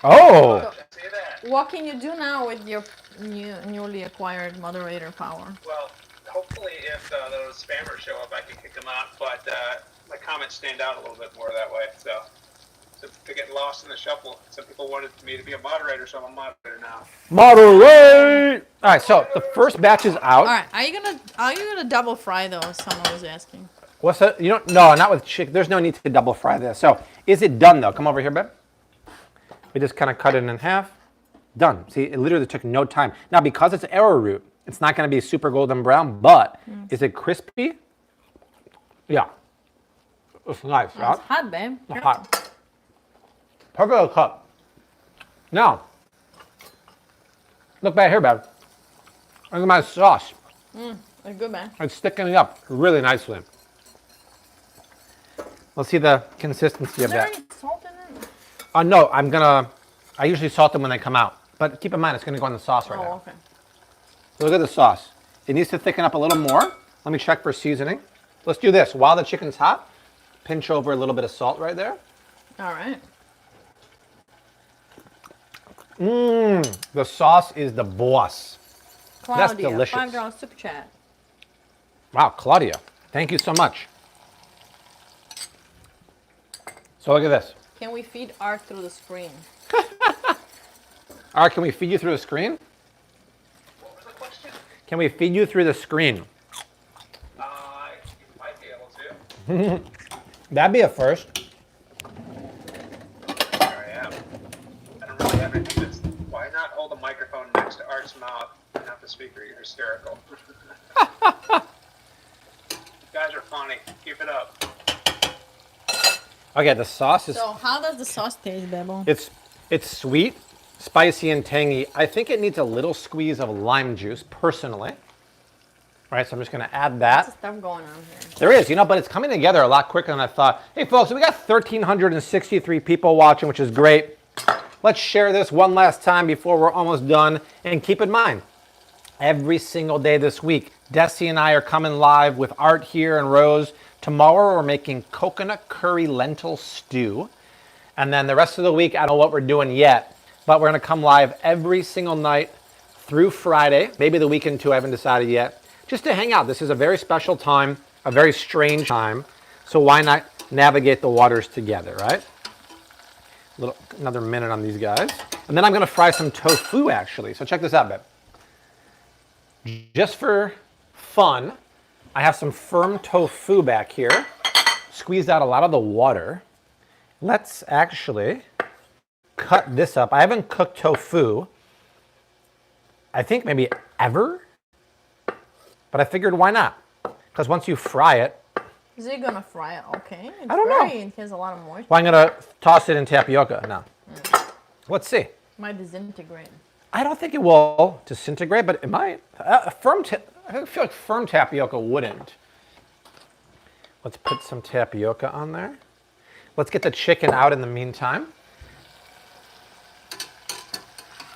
Oh! Say that. What can you do now with your newly acquired moderator power? Well, hopefully if those spammers show up, I can kick them out. But my comments stand out a little bit more that way. So they're getting lost in the shuffle. Some people wanted me to be a moderator, so I'm a moderator now. Moderate! All right, so the first batch is out. All right, are you gonna double fry those? Someone was asking. What's that? You don't? No, not with chicken. There's no need to double fry this. So is it done though? Come over here, babe. We just kind of cut it in half. Done. See, it literally took no time. Now, because it's arrowroot, it's not going to be super golden brown, but is it crispy? Yeah. It's nice. Oh, it's hot, babe. It's hot. Perfect cup. Now, look back here, babe. Look at my sauce. It's good, man. It's thickening up really nicely. Let's see the consistency of Is there that. any salt in it? No, I usually salt them when they come out. But keep in mind, it's going to go in the sauce right now. Okay. Look at the sauce. It needs to thicken up a little more. Let me check for seasoning. Let's do this. While the chicken's hot, pinch over a little bit of salt right there. All right. The sauce is the boss. Claudia, That's delicious. $5 super chat. Wow, Claudia, thank you so much. So look at this. Can we feed Art through the screen? All right, can we feed you through the screen? What was the question? Can we feed you through the screen? You might be able to. That'd be a first. There I am. I don't really have anything that's... Why not hold the microphone next to Art's mouth and not the speaker? You're hysterical. You guys are funny. Keep it up. Okay, the sauce is... So how does the sauce taste, Bebo? It's sweet, spicy, and tangy. I think it needs a little squeeze of lime juice, personally. All right, so I'm just going to add that. What's stuff going on here? There is, but it's coming together a lot quicker than I thought. Hey, folks, we got 1,363 people watching, which is great. Let's share this one last time before we're almost done. And keep in mind, every single day this week, Desi and I are coming live with Art here and Rose. Tomorrow, we're making coconut curry lentil stew. And then the rest of the week, I don't know what we're doing yet, but we're going to come live every single night through Friday, maybe the weekend too, I haven't decided yet, just to hang out. This is a very special time, a very strange time, so why not navigate the waters together, right? Another minute on these guys. And then I'm going to fry some tofu, actually. So check this out, babe. Just for fun, I have some firm tofu back here. Squeezed out a lot of the water. Let's actually cut this up. I haven't cooked tofu, I think maybe ever, but I figured why not? Because once you fry it... Is it going to fry it okay? It's I don't know. It has a lot of moisture. Well, I'm going to toss it in tapioca now. Let's see. Might disintegrate. I don't think it will disintegrate, but it might. I feel like firm tapioca wouldn't. Let's put some tapioca on there. Let's get the chicken out in the meantime.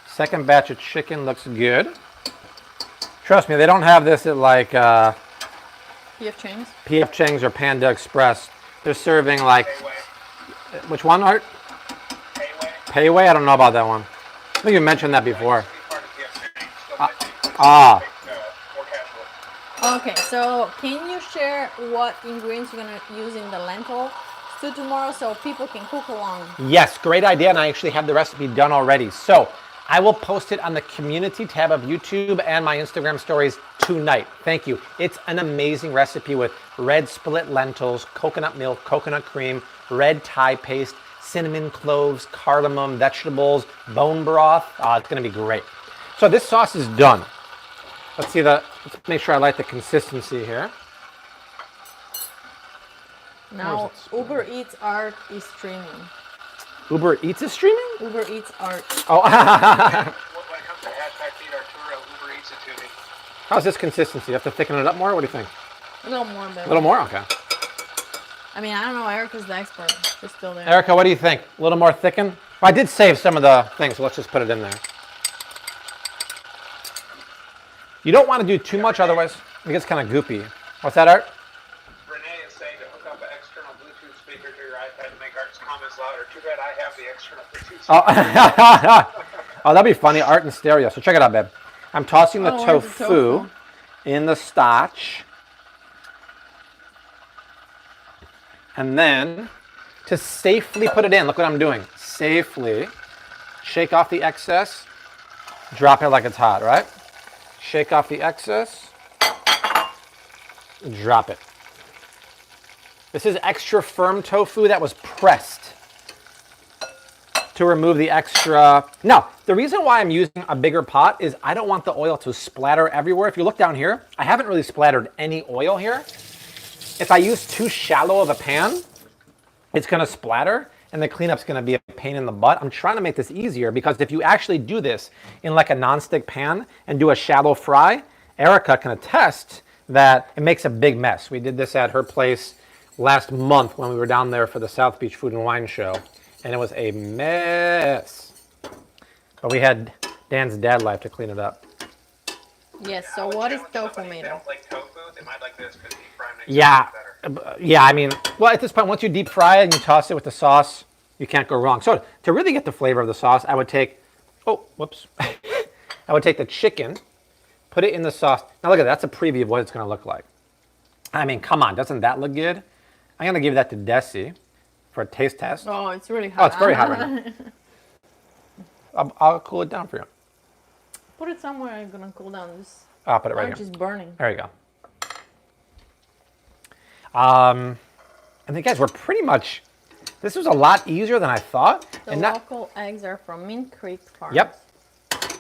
Second batch of chicken looks good. Trust me, they don't have this at like P.F. Chang's? P.F. Chang's or Panda Express. They're serving like... Payway. Which one, Art? Payway. Payway? I don't know about that one. I think you mentioned that before. Part of PF Chang's, still might be, Ah. more casual. Okay, so can you share what ingredients you're going to use in the lentil stew tomorrow so people can cook along? Yes, great idea, and I actually have the recipe done already. So I will post it on the community tab of YouTube and my Instagram stories tonight. Thank you. It's an amazing recipe with red split lentils, coconut milk, coconut cream, red Thai paste, cinnamon, cloves, cardamom, vegetables, bone broth. It's going to be great. So this sauce is done. Let's make sure I like the consistency here. Now, Uber Eats Art is streaming. Uber Eats is streaming? Uber Eats Art. Oh, When it comes to hashtag feed Arturo, Uber Eats it to me. how's this consistency? You have to thicken it up more? What do you think? A little more, baby. A little more? Okay. I mean, I don't know. Erica's the expert. She's still there. Erica, what do you think? A little more thicken? Well, I did save some of the things, so let's just put it in there. You don't want to do too much, otherwise it gets kind of goopy. What's that, Art? Renee is saying to hook up an external Bluetooth speaker to your iPad to make Art's comments louder. Too bad I have the external Bluetooth speaker. Oh, that'd be funny. Art in stereo. So check it out, babe. I'm tossing the where's the tofu in the starch. And then to safely put it in, look what I'm doing. Safely shake off the excess, drop it like it's hot, right? Shake off the excess, drop it. This is extra firm tofu that was pressed to remove the extra. Now, the reason why I'm using a bigger pot is I don't want the oil to splatter everywhere. If you look down here, I haven't really splattered any oil here. If I use too shallow of a pan, it's gonna splatter and the cleanup's gonna be a pain in the butt. I'm trying to make this easier because if you actually do this in like a nonstick pan and do a shallow fry, Erica can attest that it makes a big mess. We did this at her place last month when we were down there for the South Beach Food and Wine Show, and it was a mess. But we had Dan's dad life to clean it up. Yes, so what is tofu made They of? don't like tofu, they might like this because deep frying makes Yeah, it better. yeah, I mean, well, at this point, once you deep fry it and you toss it with the sauce, you can't go wrong. So to really get the flavor of the sauce, I would take, oh, whoops. I would take the chicken, put it in the sauce. Now look at that, that's a preview of what it's gonna look like. I mean, come on, doesn't that look good? I'm gonna give that to Desi for a taste test. Oh, it's really hot. Oh, it's very hot right now. I'll cool it down for you. Put it somewhere I'm gonna cool down. This I'll put it right orange here. is burning. There you go. I think, guys, we're pretty much, this was a lot easier than I thought. The And local eggs are from Mint Creek Farms. Yep.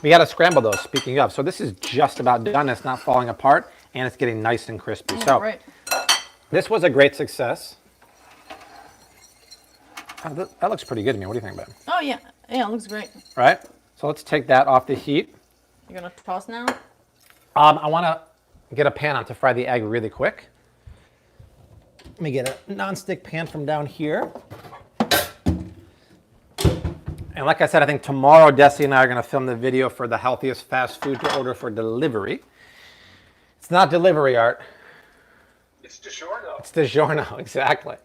We got to scramble those, speaking of. So this is just about done. It's not falling apart, and it's getting nice and crispy. Yeah, So right. this was a great success. Oh, that looks pretty good to me. What do you think, babe? Oh yeah, yeah, it looks great. Right? So let's take that off the heat. You're gonna toss now? I want to get a pan on to fry the egg really quick. Let me get a nonstick pan from down here. And like I said, I think tomorrow Desi and I are going to film the video for the healthiest fast food to order for delivery. It's not delivery, Art. It's DiGiorno. It's DiGiorno, exactly.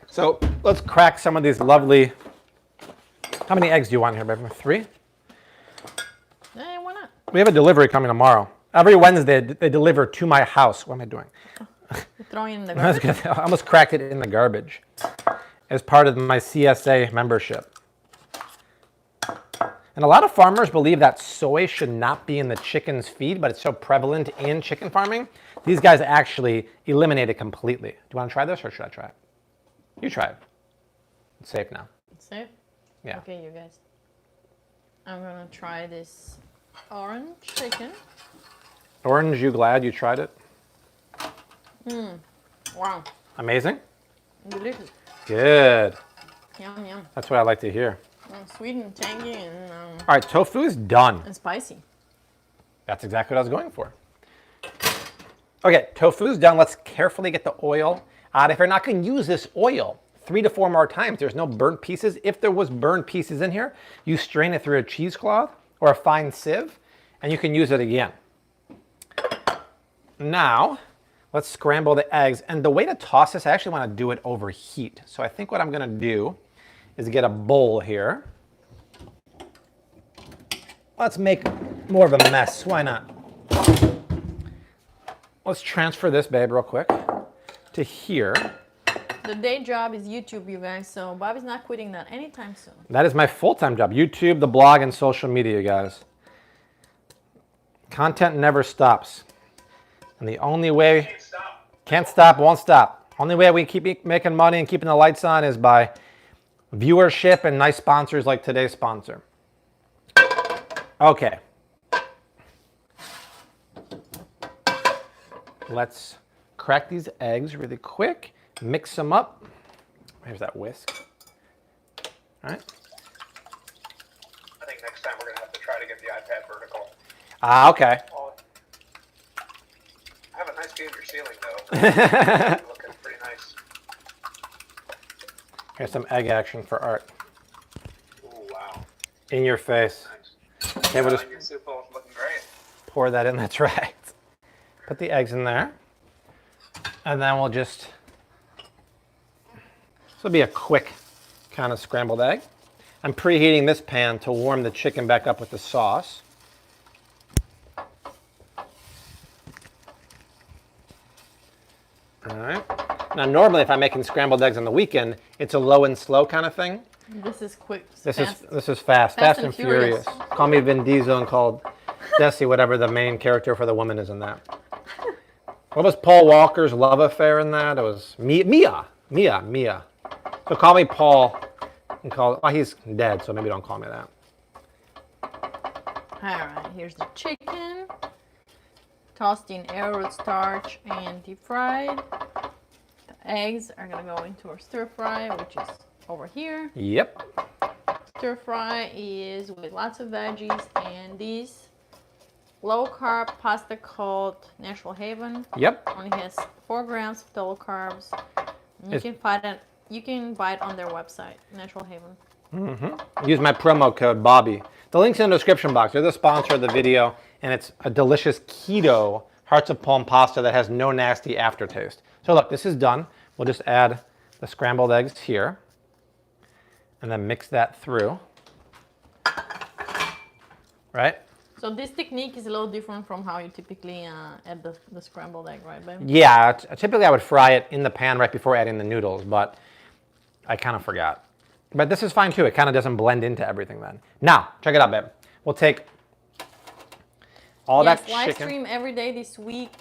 So let's crack some of these lovely. How many eggs do you want here, baby? 3? Hey, why not? We have a delivery coming tomorrow. Every Wednesday, they deliver to my house. What am I doing? You're throwing it in the I was garbage? I almost cracked it in the garbage as part of my CSA membership. And a lot of farmers believe that soy should not be in the chicken's feed, but it's so prevalent in chicken farming. These guys actually eliminate it completely. Do you want to try this or should I try it? You try it. It's safe now. Safe? Yeah. Okay, you guys. I'm gonna try this orange chicken. Orange, you glad you tried it? Wow, Amazing? delicious. Good. Yum, yum. That's what I like to hear. Sweet and tangy and All right, tofu is done. spicy. That's exactly what I was going for. Okay, tofu's done. Let's carefully get the oil out. If you're not going to use this oil 3 to 4 more times, there's no burnt pieces. If there was burnt pieces in here, you strain it through a cheesecloth or a fine sieve, and you can use it again. Now, let's scramble the eggs. And the way to toss this, I actually want to do it over heat. So I think what I'm going to do is get a bowl here. Let's make more of a mess. Why not? Let's transfer this, babe, real quick to here. The day job is YouTube, you guys, so Bobby's not quitting that anytime soon. That is my full-time job. YouTube, the blog, and social media, guys. Content never stops. And the only way... Can't stop, won't stop. Only way we keep making money and keeping the lights on is by viewership and nice sponsors like today's sponsor. Okay. Let's crack these eggs really quick, mix them up. Here's that whisk. All right. I think next time we're going to have to try to get the iPad vertical. Ah, okay. I have a nice view of your ceiling, though. Looking pretty nice. Here's some egg action for Art. Ooh, wow. In your face. Nice. Okay, we'll just Your soup bowl is looking great. pour that in. That's right. Put the eggs in there. And then we'll just... This will be a quick kind of scrambled egg. I'm preheating this pan to warm the chicken back up with the sauce. All right. Now, normally, if I'm making scrambled eggs on the weekend, it's a low and slow kind of thing. This is quick. This is fast and furious. Call me Vin Diesel and call Desi whatever the main character for the woman is in that. What was Paul Walker's love affair in that? It was Mia. So call me Paul and call. Oh, he's dead, so maybe don't call me that. All right, here's the chicken. Tossed in arrowroot starch and deep fried. The eggs are gonna go into our stir fry, which is over here. Yep. Stir fry is with lots of veggies and these low carb pasta called Natural Haven. Yep. Only has 4 grams of total carbs. You can buy it on their website, Natural Haven. Mm-hmm. Use my promo code Bobby. The link's in the description box. They're the sponsor of the video, and it's a delicious keto hearts of palm pasta that has no nasty aftertaste. So look, this is done. We'll just add the scrambled eggs here, and then mix that through. Right? So this technique is a little different from how you typically add the scrambled egg, right, babe? Yeah, typically I would fry it in the pan right before adding the noodles, but I kind of forgot. But this is fine too. It kind of doesn't blend into everything then. Now, check it out, babe. We'll take all that chicken. Live stream every day this week,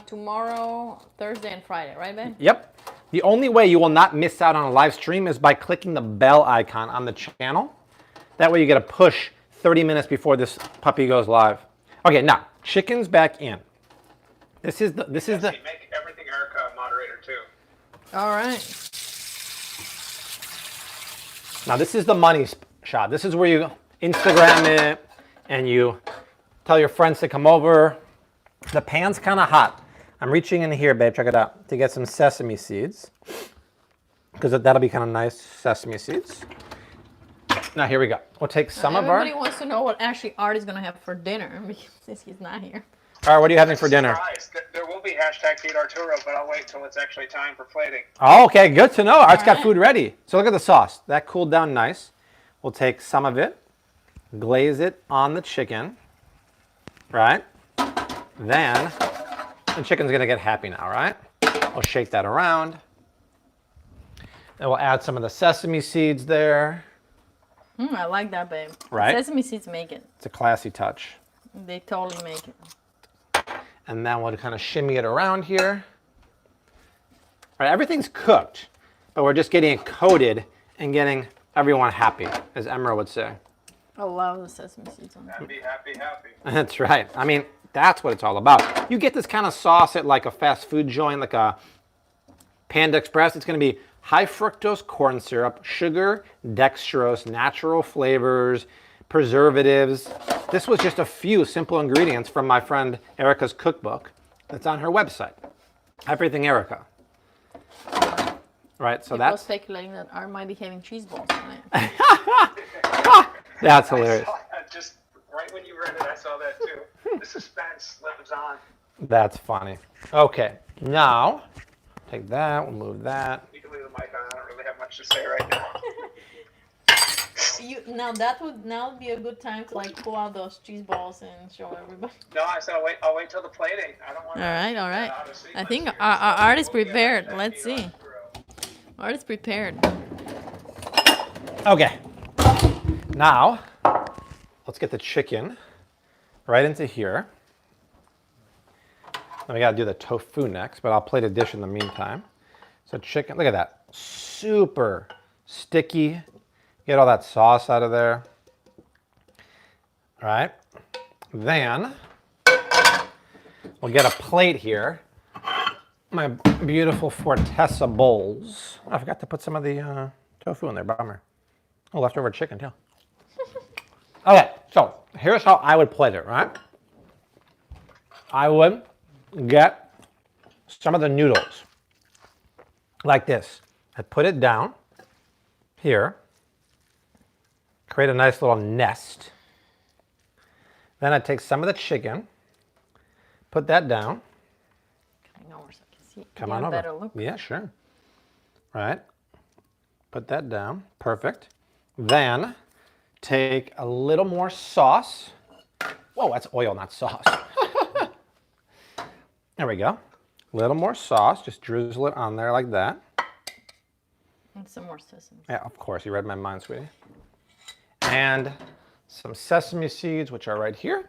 tomorrow, Thursday, and Friday, right, babe? Yep. The only way you will not miss out on a live stream is by clicking the bell icon on the channel. That way you get a push 30 minutes before this puppy goes live. Okay, now chicken's back in. This is the Make everything Erica a moderator too. All right. Now this is the money shot. This is where you Instagram it and you tell your friends to come over. The pan's kind of hot. I'm reaching in here, babe, check it out, to get some sesame seeds. Because that'll be kind of nice, sesame seeds. Now here we go. We'll take some of our... Everybody wants to know what actually Art is going to have for dinner since he's not here. All right, what are you having for dinner? There will be #FeedArturo, but I'll wait till it's actually time for plating. Oh, okay, good to know. Art's got food ready. So look at the sauce. That cooled down nice. We'll take some of it, glaze it on the chicken, right? Then the chicken's gonna get happy now, right? We'll shake that around. Then we'll add some of the sesame seeds there. I like that, babe. Right? Sesame seeds make it. It's a classy touch. They totally make it. And then we'll kind of shimmy it around here. All right, everything's cooked, but we're just getting it coated and getting everyone happy, as Emra would say. I love the sesame seeds on Happy, happy, happy. That's right. I mean, that's what it's all about. You get this kind of sauce at like a fast food joint, like a Panda Express. It's going to be high fructose corn syrup, sugar, dextrose, natural flavors, preservatives. This was just a few simple ingredients from my friend Erica's cookbook that's on her website. Everything Erica. Right, so People that's... speculating that Art might be having cheese balls tonight. That's hilarious. Just right when you read it, I saw that too. The suspense lives on. That's funny. Okay, now take that, we'll move that. You can leave the mic on. I don't really have much to say right now. That would be a good time to like pull out those cheese balls and show everybody. No, I said I'll wait till the plating. I don't want to. All right. I think our Art is prepared. Let's see. Art is prepared. Okay, now let's get the chicken right into here. Then we gotta do the tofu next, but I'll plate a dish in the meantime. So chicken, look at that, super sticky. Get all that sauce out of there. All right, then we'll get a plate here. My beautiful Fortessa bowls. Oh, I forgot to put some of the tofu in there, bummer. Oh, leftover chicken too. Okay, so here's how I would plate it, right? I would get some of the noodles like this. I'd put it down here, create a nice little nest. Then I'd take some of the chicken, put that down. Coming over so I can see. Come Get on a over. better look. Yeah, sure. Right. Put that down. Perfect. Then take a little more sauce. Whoa, that's oil, not sauce. There we go. A little more sauce. Just drizzle it on there like that. And some more sesame. Yeah, of course. You read my mind, sweetie. And some sesame seeds, which are right here.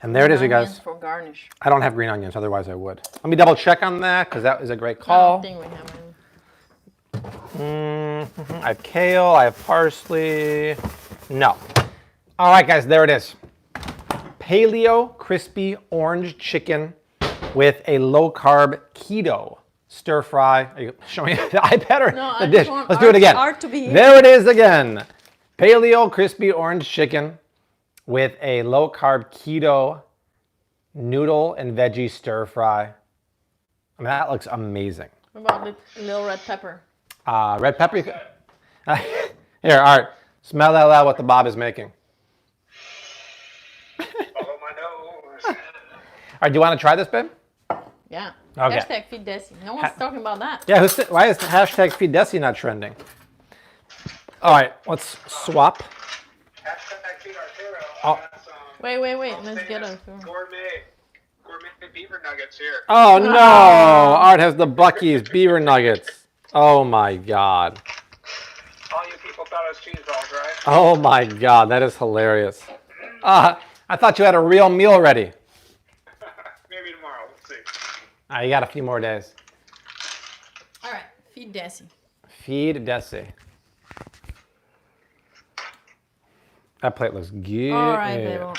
And there it is, you guys. For garnish. I don't have green onions, otherwise I would. Let me double check on that, because that is a great I call. don't think we have any. I have kale, I have parsley. No. All right, guys, there it is. Paleo crispy orange chicken with a low-carb keto stir fry. Are you showing the iPad or No, the I dish? just want Let's do it again. Art to be here. There it is again. Paleo crispy orange chicken with a low-carb keto noodle and veggie stir fry. I mean, that looks amazing. What about the little red pepper? Red pepper. Here, Art, smell out loud what the Bob is making. Follow my nose. All right, do you want to try this, babe? Yeah. Okay. Hashtag feed Desi. No one's talking about that. Yeah, why is hashtag feed Desi not trending? All right, let's swap. Hashtag feed Arturo. Oh. I got some Wait. Let's get a. gourmet beaver nuggets here. Oh no! Art has the Buc-ee's beaver nuggets. Oh my God. All you people thought it was cheese balls, right? Oh my God, that is hilarious. I thought you had a real meal ready. Maybe tomorrow. We'll see. You got a few more days. All right, feed Desi. Feed Desi. That plate looks good. All right, babe.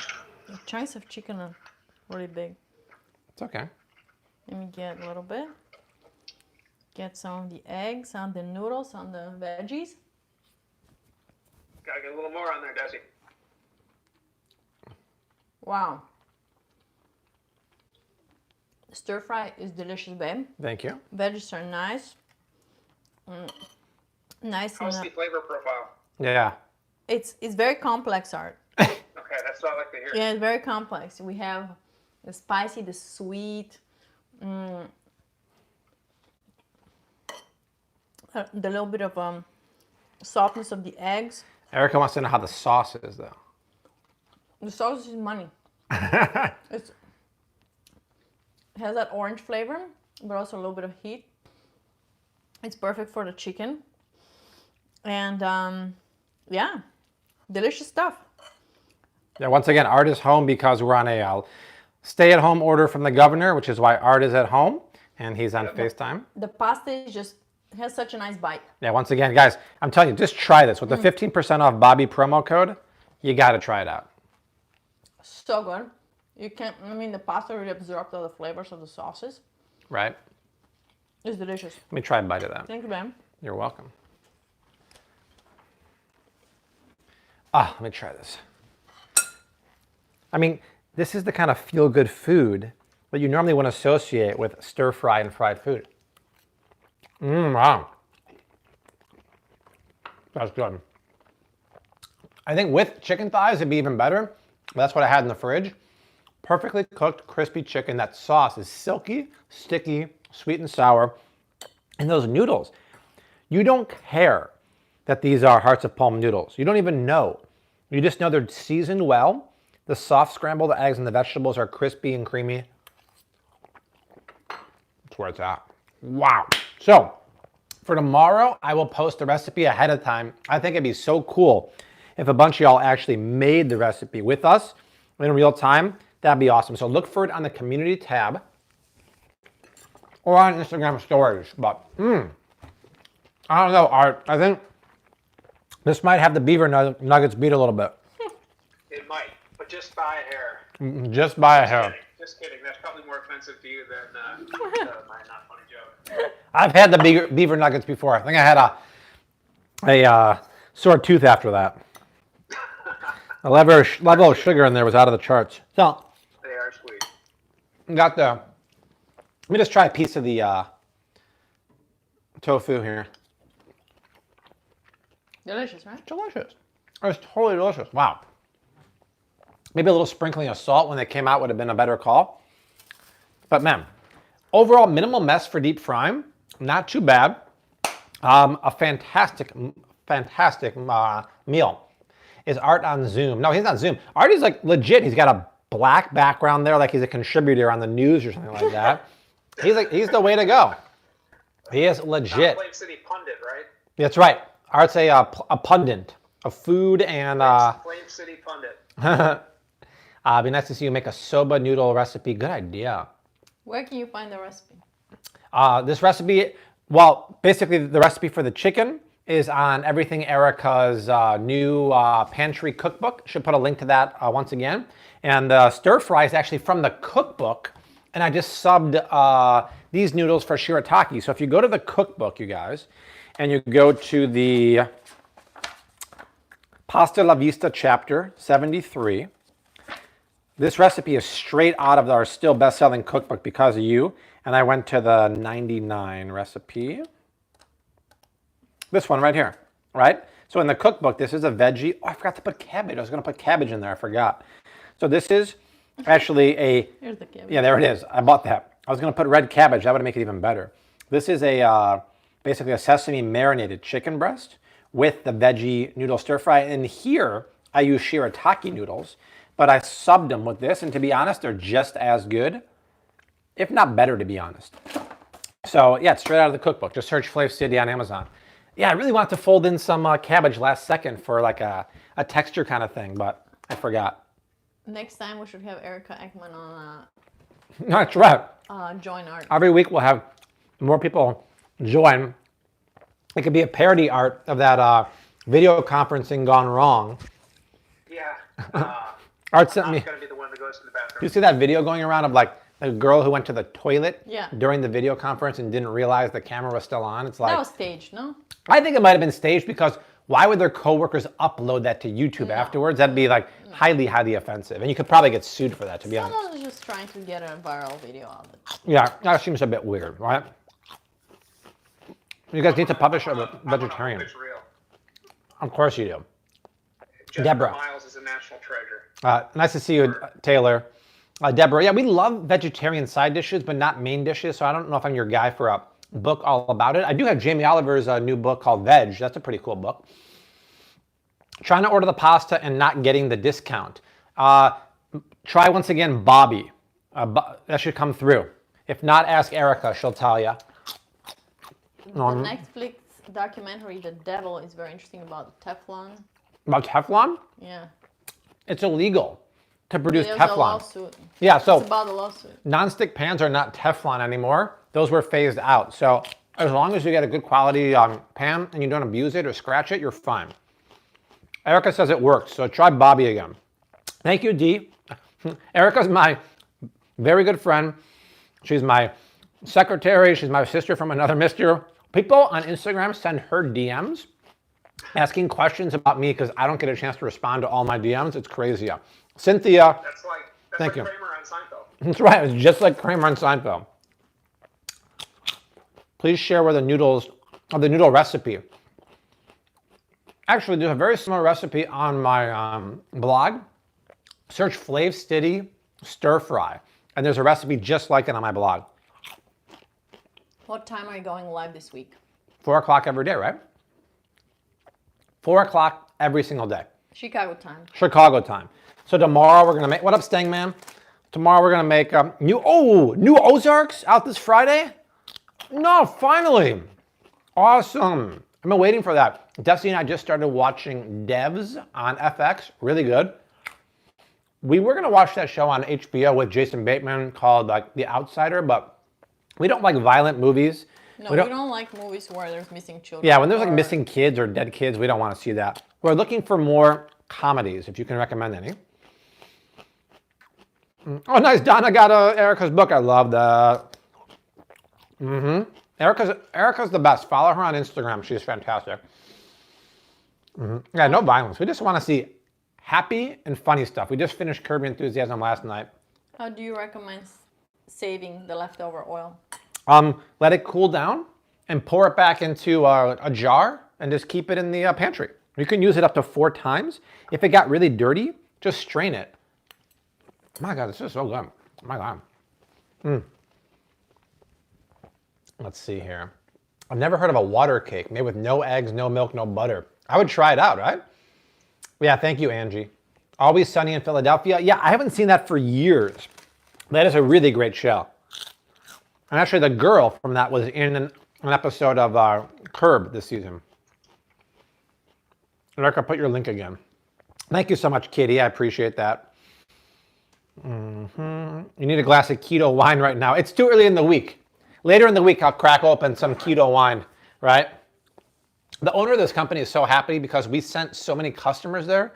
The chunks of chicken are really big. It's okay. Let me get a little bit. Get some of the eggs on the noodles, on the veggies. Gotta get a little more on there, Desi. Wow. Stir fry is delicious, babe. Thank you. Veggies are nice. Nice. How's the flavor profile? Yeah. It's very complex, Art. Okay, that's what I like to hear. Yeah, it's very complex. We have the spicy, the sweet, the little bit of softness of the eggs. Erica wants to know how the sauce is, though. The sauce is money. It has that orange flavor, but also a little bit of heat. It's perfect for the chicken. And yeah, delicious stuff. Yeah, once again, Art is home because we're on a stay-at-home order from the governor, which is why Art is at home and he's on FaceTime. The pasta is just has such a nice bite. Yeah, once again, guys, I'm telling you, just try this. With the 15% off Bobby promo code, you got to try it out. So good. You can't, the pasta really absorbed all the flavors of the sauces. Right? It's delicious. Let me try a bite of that. Thank you, Ben. You're welcome. Let me try this. I mean, this is the kind of feel-good food that you normally want to associate with stir-fry and fried food. Wow. That's good. I think with chicken thighs, it'd be even better. That's what I had in the fridge. Perfectly cooked, crispy chicken. That sauce is silky, sticky, sweet and sour. And those noodles, you don't care that these are Hearts of Palm noodles. You don't even know. You just know they're seasoned well. The soft scrambled eggs and the vegetables are crispy and creamy. That's where it's at. Wow. So for tomorrow, I will post the recipe ahead of time. I think it'd be so cool if a bunch of y'all actually made the recipe with us in real time. That'd be awesome. So look for it on the community tab or on Instagram stories. But I don't know, Art. I think this might have the beaver nuggets beat a little bit. It might, but just by a hair. Just by a hair. Just kidding. That's probably more offensive to you than my not funny joke. I've had the beaver nuggets before. I think I had a sore tooth after that. The level of sugar in there was out of the charts. So They are sweet. got the. Let me just try a piece of the tofu here. Delicious, right? Delicious. It's totally delicious. Wow. Maybe a little sprinkling of salt when they came out would have been a better call. But man, overall minimal mess for deep frying. Not too bad. A fantastic meal. Is Art on Zoom? No, he's not Zoom. Art is like legit. He's got a black background there, like he's a contributor on the news or something like that. He's the way to go. He is legit. Flame City Pundit, right? That's right. Art's a pundit of food and. Flame City Pundit. It'd be nice to see you make a soba noodle recipe. Good idea. Where can you find the recipe? This recipe, well, basically the recipe for the chicken is on Everything Erica's new pantry cookbook. Should put a link to that once again. And stir fry is actually from the cookbook. And I just subbed these noodles for shirataki. So if you go to the cookbook, you guys, and you go to the Pasta La Vista chapter 73, this recipe is straight out of our still best-selling cookbook because of you. And I went to the 99 recipe. This one right here, right? So in the cookbook, this is a veggie. Oh, I forgot to put cabbage. I was going to put cabbage in there. I forgot. So this is actually a... Here's the cabbage. Yeah, there it is. I bought that. I was going to put red cabbage. That would make it even better. This is a basically a sesame marinated chicken breast with the veggie noodle stir fry. And here, I use shirataki noodles, but I subbed them with this. And to be honest, they're just as good, if not better, to be honest. So yeah, it's straight out of the cookbook. Just search Flav City on Amazon. Yeah, I really wanted to fold in some cabbage last second for like a texture kind of thing, but I forgot. Next time we should have Erica Ekman on That's right. Join Art. Every week we'll have more people join. It could be a parody art of that video conferencing gone wrong. Yeah. Art sent me. I'm going to be the one that goes to the bathroom. You see that video going around of like a girl who went to the toilet Yeah. during the video conference and didn't realize the camera was still on? It's like, That was staged, no? I think it might have been staged because why would their coworkers upload that to YouTube afterwards? That'd be like highly, highly offensive. And you could probably get sued for that, to be honest. Someone was just trying to get a viral video out of it. Yeah, that seems a bit weird, right? You guys need to publish a vegetarian. It's real. Of course you do. Jennifer Deborah. Miles is a national treasure. Nice to see you, Taylor. Deborah, yeah, we love vegetarian side dishes, but not main dishes. So I don't know if I'm your guy for a book all about it. I do have Jamie Oliver's new book called Veg. That's a pretty cool book. Trying to order the pasta and not getting the discount. Try once again Bobby. That should come through. If not, ask Erica. She'll tell you. The Netflix documentary, The Devil, is very interesting about Teflon. About Teflon? Yeah. It's illegal to produce There's a Teflon. lawsuit. Yeah, so It's about the lawsuit. non-stick pans are not Teflon anymore. Those were phased out. So as long as you get a good quality pan and you don't abuse it or scratch it, you're fine. Erica says it works, so try Bobby again. Thank you, Dee. Erica's my very good friend. She's my secretary. She's my sister from another mister. People on Instagram send her DMs asking questions about me because I don't get a chance to respond to all my DMs. It's crazy. Cynthia. That's like Thank you. Kramer on Seinfeld. That's right. It's just like Kramer and Seinfeld. Please share where the noodles of the noodle recipe. Actually, there's a very similar recipe on my blog. Search Flav City Stir Fry, and there's a recipe just like it on my blog. What time are you going live this week? 4 o'clock every day, right? 4 o'clock every single day. Chicago time. Chicago time. So tomorrow we're gonna make. What up, Stang Man? Tomorrow we're gonna make new Ozarks out this Friday. No, finally, awesome. I've been waiting for that. Desi and I just started watching Devs on FX. Really good. We were gonna watch that show on HBO with Jason Bateman called like The Outsider, but we don't like violent movies. No, we don't like movies where there's missing children. Yeah, when there's like missing kids or dead kids, we don't want to see that. We're looking for more comedies, if you can recommend any. Oh, nice. Donna got Erica's book. I love that. Erica's the best. Follow her on Instagram. She's fantastic. Yeah, no violence. We just want to see happy and funny stuff. We just finished Curb Your Enthusiasm last night. How do you recommend saving the leftover oil? Let it cool down and pour it back into a jar and just keep it in the pantry. You can use it up to 4 times. If it got really dirty, just strain it. My God, this is so good. Oh my God. Let's see here. I've never heard of a water cake made with no eggs, no milk, no butter. I would try it out, right? Yeah, thank you, Angie. Always Sunny in Philadelphia. Yeah, I haven't seen that for years. That is a really great show. And actually, the girl from that was in an episode of Curb this season. Erica, put your link again. Thank you so much, Kitty. I appreciate that. You need a glass of keto wine right now. It's too early in the week. Later in the week, I'll crack open some keto wine, right? The owner of this company is so happy because we sent so many customers there.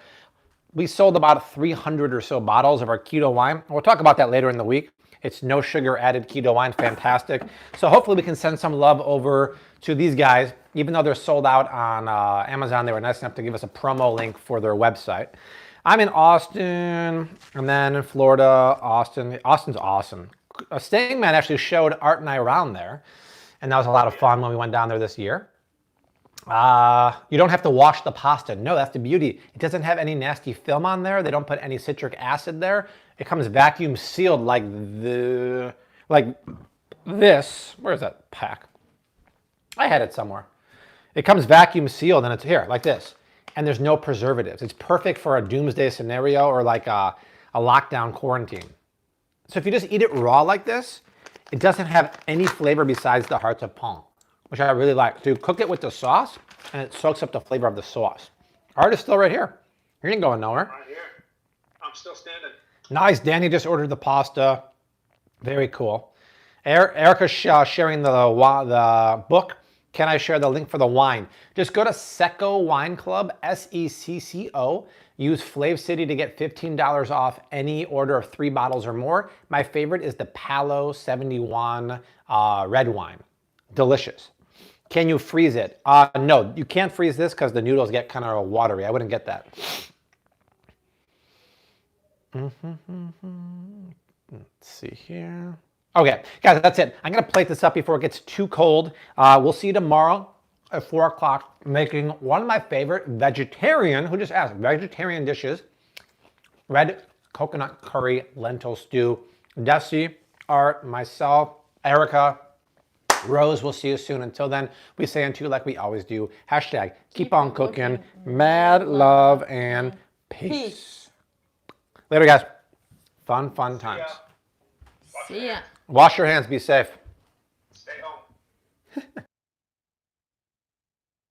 We sold about 300 or so bottles of our keto wine. We'll talk about that later in the week. It's no sugar added keto wine, fantastic. So hopefully we can send some love over to these guys. Even though they're sold out on Amazon, they were nice enough to give us a promo link for their website. I'm in Austin, and then in Florida, Austin. Austin's awesome. Staying Man actually showed Art and I around there, and that was a lot of fun when we went down there this year. You don't have to wash the pasta. No, that's the beauty. It doesn't have any nasty film on there. They don't put any citric acid there. It comes vacuum sealed like this. Where's that pack? I had it somewhere. It comes vacuum sealed and it's here like this. And there's no preservatives. It's perfect for a doomsday scenario or like a lockdown quarantine. So if you just eat it raw like this, it doesn't have any flavor besides the hearts of palm, which I really like. So you cook it with the sauce and it soaks up the flavor of the sauce. Art is still right here. You ain't going nowhere. Right here. I'm still standing. Nice. Danny just ordered the pasta. Very cool. Erica's sharing the book. Can I share the link for the wine? Just go to Secco Wine Club, SECCO. Use Flav City to get $15 off any order of 3 bottles or more. My favorite is the Paleo 71 red wine. Delicious. Can you freeze it? No, you can't freeze this because the noodles get kind of watery. I wouldn't get that. Let's see here. Okay, guys, that's it. I'm going to plate this up before it gets too cold. We'll see you tomorrow at 4 o'clock making one of my favorite vegetarian, who just asked, vegetarian dishes. Red coconut curry lentil stew. Desi, Art, myself, Erica, Rose, we'll see you soon. Until then, we say unto you like we always do. Hashtag keep on cooking. Mad love and peace. Later, guys. Fun times. See ya. Wash your hands. Be safe. Stay home.